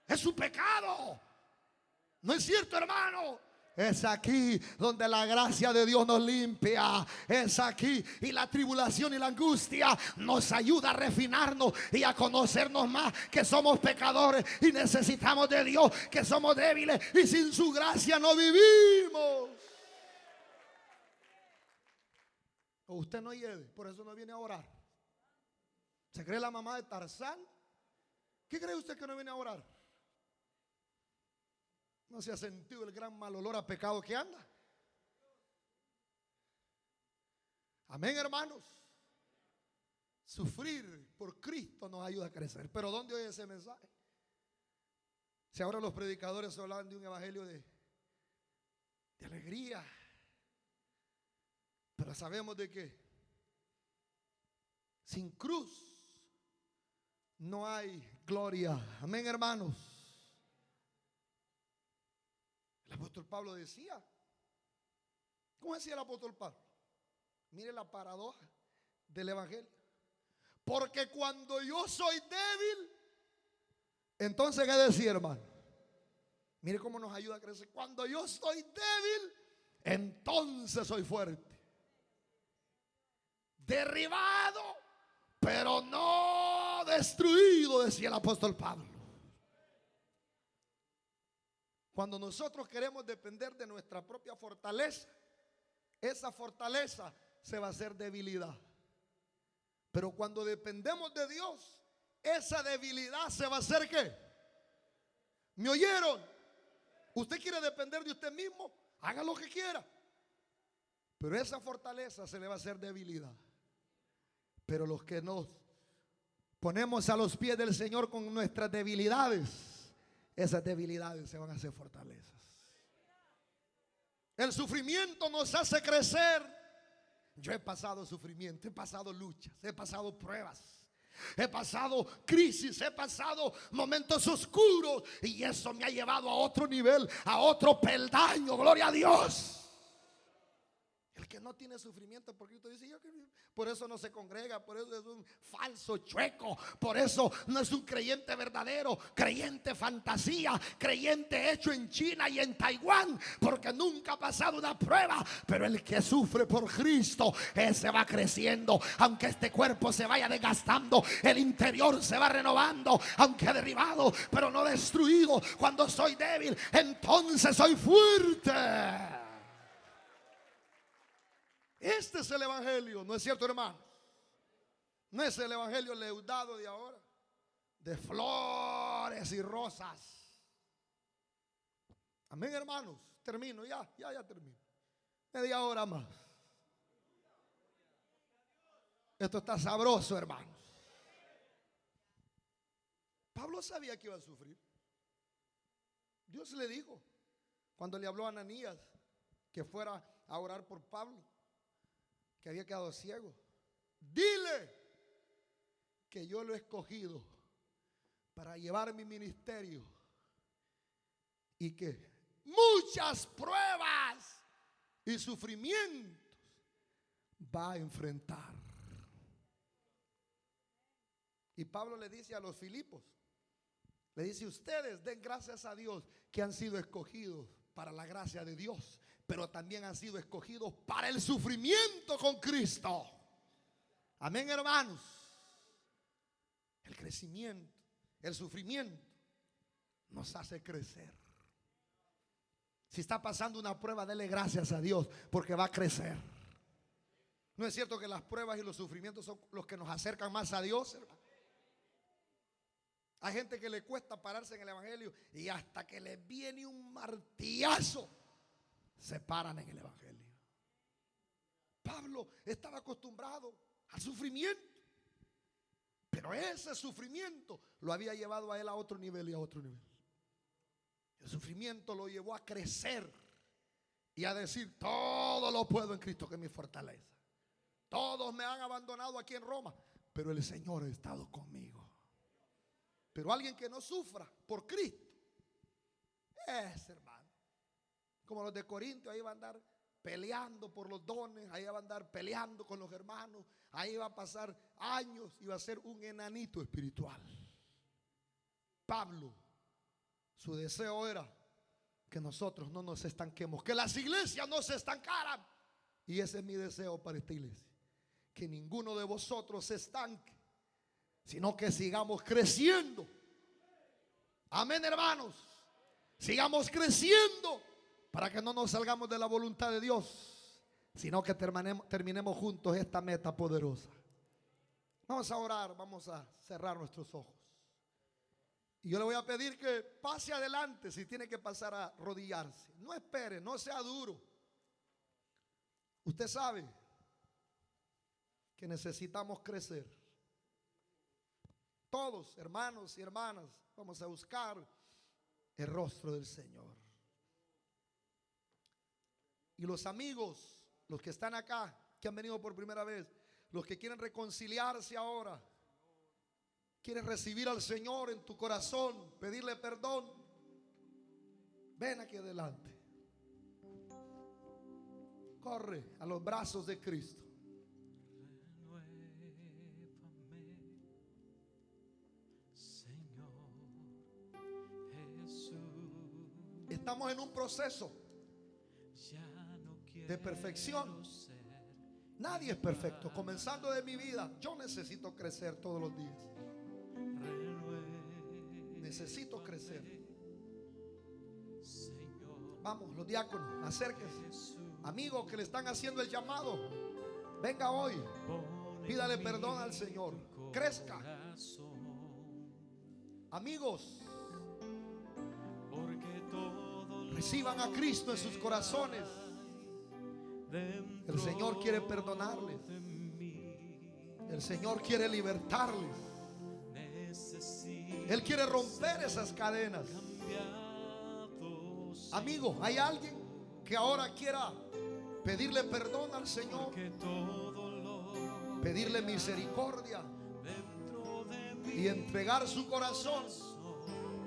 Es su pecado. ¿No es cierto, hermano? Es aquí donde la gracia de Dios nos limpia. Es aquí. Y la tribulación y la angustia nos ayuda a refinarnos y a conocernos más, que somos pecadores y necesitamos de Dios, que somos débiles y sin su gracia no vivimos. O usted no hiede, por eso no viene a orar. ¿Se cree la mamá de Tarzán? ¿Qué cree usted que no viene a orar? ¿No se ha sentido el gran mal olor a pecado que anda? Amén, hermanos. Sufrir por Cristo nos ayuda a crecer. Pero ¿dónde oye ese mensaje? Si ahora los predicadores hablan de un evangelio de alegría, pero sabemos de que sin cruz no hay gloria. Amén, hermanos. El apóstol Pablo decía, ¿cómo decía el apóstol Pablo? Mire la paradoja del evangelio. Porque cuando yo soy débil, entonces ¿qué decía, hermano? Mire cómo nos ayuda a crecer. Cuando yo estoy débil, entonces soy fuerte. Derribado, pero no destruido, decía el apóstol Pablo. Cuando nosotros queremos depender de nuestra propia fortaleza, esa fortaleza se va a hacer debilidad. Pero cuando dependemos de Dios, esa debilidad se va a hacer ¿qué? ¿Me oyeron? Usted quiere depender de usted mismo, haga lo que quiera, pero esa fortaleza se le va a hacer debilidad. Pero los que nos ponemos a los pies del Señor con nuestras debilidades, esas debilidades se van a hacer fortalezas. El sufrimiento nos hace crecer. Yo he pasado sufrimiento, he pasado luchas, he pasado pruebas, he pasado crisis, he pasado momentos oscuros, y eso me ha llevado a otro nivel, a otro peldaño. Gloria a Dios. El que no tiene sufrimiento por Cristo dice: por eso no se congrega, por eso es un falso chueco, por eso no es un creyente verdadero, creyente fantasía, creyente hecho en China y en Taiwán, porque nunca ha pasado una prueba. Pero el que sufre por Cristo, ese va creciendo. Aunque este cuerpo se vaya desgastando, el interior se va renovando. Aunque derribado, pero no destruido. Cuando soy débil, entonces soy fuerte. Este es el evangelio, ¿no es cierto, hermano? No es el evangelio leudado de ahora, de flores y rosas. Amén, hermanos. Termino, ya termino. Media hora más. Esto está sabroso, hermanos. Pablo sabía que iba a sufrir. Dios le dijo, cuando le habló a Ananías que fuera a orar por Pablo, que había quedado ciego: dile que yo lo he escogido para llevar mi ministerio y que muchas pruebas y sufrimientos va a enfrentar. Y Pablo le dice a los Filipos, le dice: ustedes den gracias a Dios que han sido escogidos para la gracia de Dios, pero también han sido escogidos para el sufrimiento con Cristo. Amén, hermanos. El crecimiento, el sufrimiento nos hace crecer. Si está pasando una prueba, dele gracias a Dios, porque va a crecer. ¿No es cierto que las pruebas y los sufrimientos son los que nos acercan más a Dios, hermano? Hay gente que le cuesta pararse en el evangelio, y hasta que les viene un martillazo se paran en el evangelio. Pablo estaba acostumbrado al sufrimiento, pero ese sufrimiento lo había llevado a él a otro nivel y a otro nivel. El sufrimiento lo llevó a crecer y a decir: todo lo puedo en Cristo que es mi fortaleza. Todos me han abandonado aquí en Roma, pero el Señor ha estado conmigo. Pero alguien que no sufra por Cristo es, hermano, como los de Corinto, ahí va a andar peleando por los dones, ahí va a andar peleando con los hermanos, ahí va a pasar años y va a ser un enanito espiritual. Pablo, su deseo era que nosotros no nos estanquemos, que las iglesias no se estancaran. Y ese es mi deseo para esta iglesia: que ninguno de vosotros se estanque, sino que sigamos creciendo. Amén, hermanos. Sigamos creciendo para que no nos salgamos de la voluntad de Dios, sino que terminemos juntos esta meta poderosa. Vamos a orar, vamos a cerrar nuestros ojos. Y yo le voy a pedir que pase adelante si tiene que pasar a arrodillarse. No espere, no sea duro. Usted sabe que necesitamos crecer. Todos, hermanos y hermanas, vamos a buscar el rostro del Señor. Y los amigos, los que están acá, que han venido por primera vez, los que quieren reconciliarse ahora, quieres recibir al Señor en tu corazón, pedirle perdón, ven aquí adelante. Corre a los brazos de Cristo. Estamos en un proceso de perfección. Nadie es perfecto. Comenzando de mi vida, yo necesito crecer todos los días. Necesito crecer. Vamos, los diáconos, acérquense. Amigos que le están haciendo el llamado, venga hoy, pídale perdón al Señor. Crezca. Amigos, reciban a Cristo en sus corazones. El Señor quiere perdonarles. El Señor quiere libertarles. Él quiere romper esas cadenas. Amigo, hay alguien que ahora quiera pedirle perdón al Señor, pedirle misericordia y entregar su corazón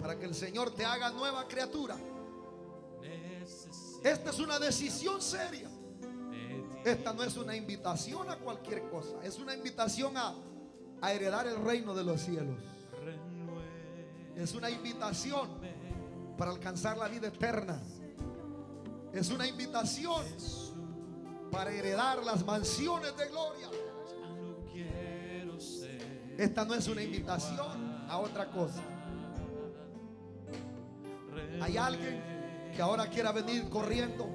para que el Señor te haga nueva criatura. Esta es una decisión seria. Esta no es una invitación a cualquier cosa. Es una invitación a heredar el reino de los cielos. Es una invitación para alcanzar la vida eterna. Es una invitación para heredar las mansiones de gloria. Esta no es una invitación a otra cosa. Hay alguien que ahora quiera venir corriendo,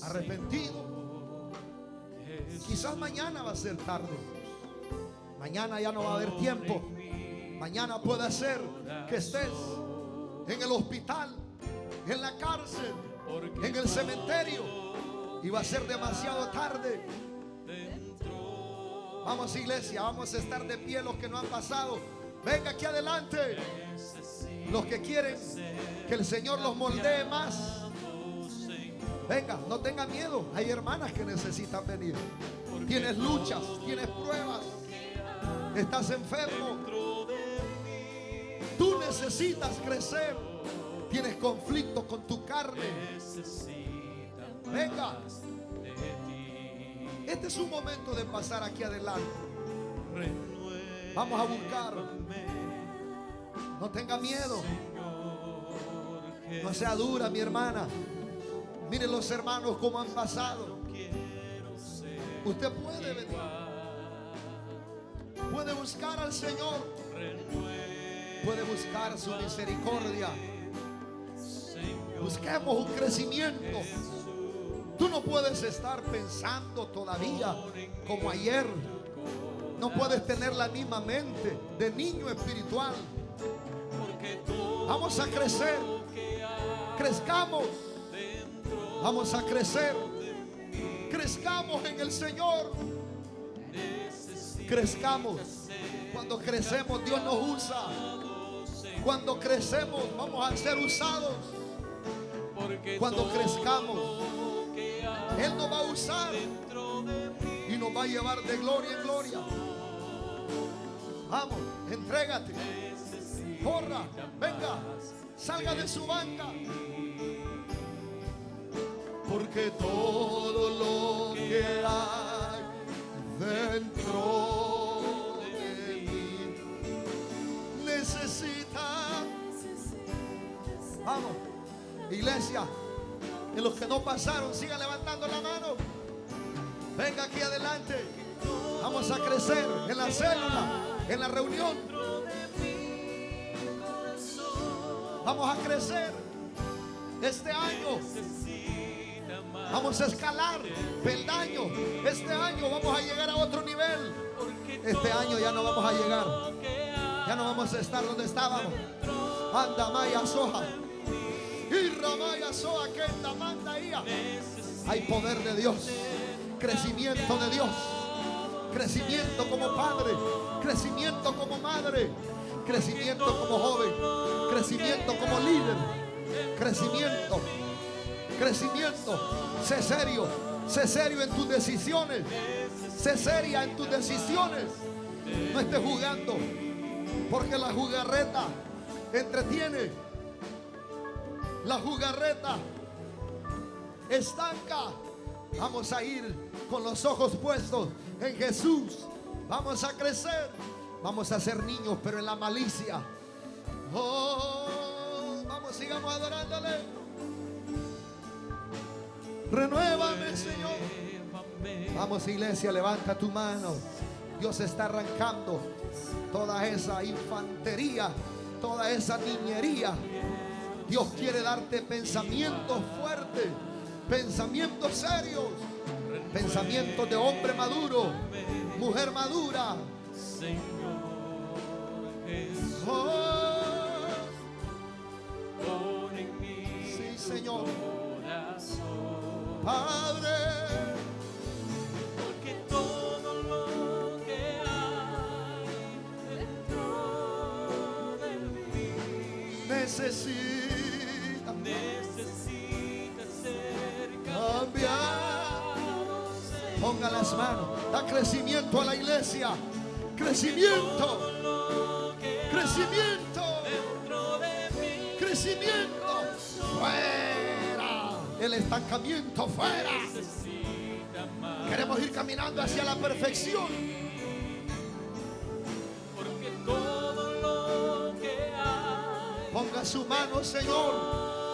arrepentido. Quizás mañana va a ser tarde. Mañana ya no va a haber tiempo. Mañana puede ser que estés en el hospital, en la cárcel, en el cementerio, y va a ser demasiado tarde. Vamos, iglesia, vamos a estar de pie los que no han pasado. Venga aquí adelante. Los que quieren que el Señor los moldee más. Venga, no tenga miedo. Hay hermanas que necesitan venir. Tienes luchas, tienes pruebas. Estás enfermo. Tú necesitas crecer. Tienes conflicto con tu carne. Venga. Este es un momento de pasar aquí adelante. Vamos a buscar. No tenga miedo. No sea dura, mi hermana. Miren los hermanos cómo han pasado. Usted puede venir. Puede buscar al Señor. Puede buscar su misericordia. Busquemos un crecimiento. Tú no puedes estar pensando todavía como ayer. No puedes tener la misma mente de niño espiritual. Vamos a crecer. Crezcamos. Vamos a crecer. Crezcamos en el Señor. Crezcamos. Cuando crecemos, Dios nos usa. Cuando crecemos, vamos a ser usados. Cuando crezcamos, Él nos va a usar y nos va a llevar de gloria en gloria. Vamos, entrégate. Corra, venga, salga de su banca. Porque todo lo que hay dentro de mí necesita. Vamos, iglesia, y los que no pasaron, sigan levantando la mano. Venga aquí adelante. Vamos a crecer en la célula, en la reunión. Vamos a crecer este año. Vamos a escalar peldaños. Este año vamos a llegar a otro nivel. Este año ya no vamos a llegar. Ya no vamos a estar donde estábamos. Anda Maya Soja. Y Ramaya Soja que manda ia. Hay poder de Dios. Crecimiento de Dios. Crecimiento como padre. Crecimiento como madre. Crecimiento como joven. Crecimiento como líder. Crecimiento. Crecimiento. Sé serio en tus decisiones. Sé seria en tus decisiones. No estés jugando, porque la jugarreta entretiene. La jugarreta estanca. Vamos a ir con los ojos puestos en Jesús. Vamos a crecer. Vamos a ser niños, pero en la malicia. Oh, vamos sigamos adorándole. Renuévame, Señor. Vamos, iglesia, levanta tu mano. Dios está arrancando toda esa infantería, toda esa niñería. Dios quiere darte pensamientos fuertes, pensamientos serios, pensamientos de hombre maduro, mujer madura. Oh, sí, Señor. Padre, porque todo lo que hay dentro de mí necesita ser cambiado. Ponga las manos, da crecimiento a la iglesia. Crecimiento, crecimiento, crecimiento. Fuera el estancamiento, fuera. Queremos ir caminando hacia la perfección. Porque todo lo que hay, ponga su mano, Señor.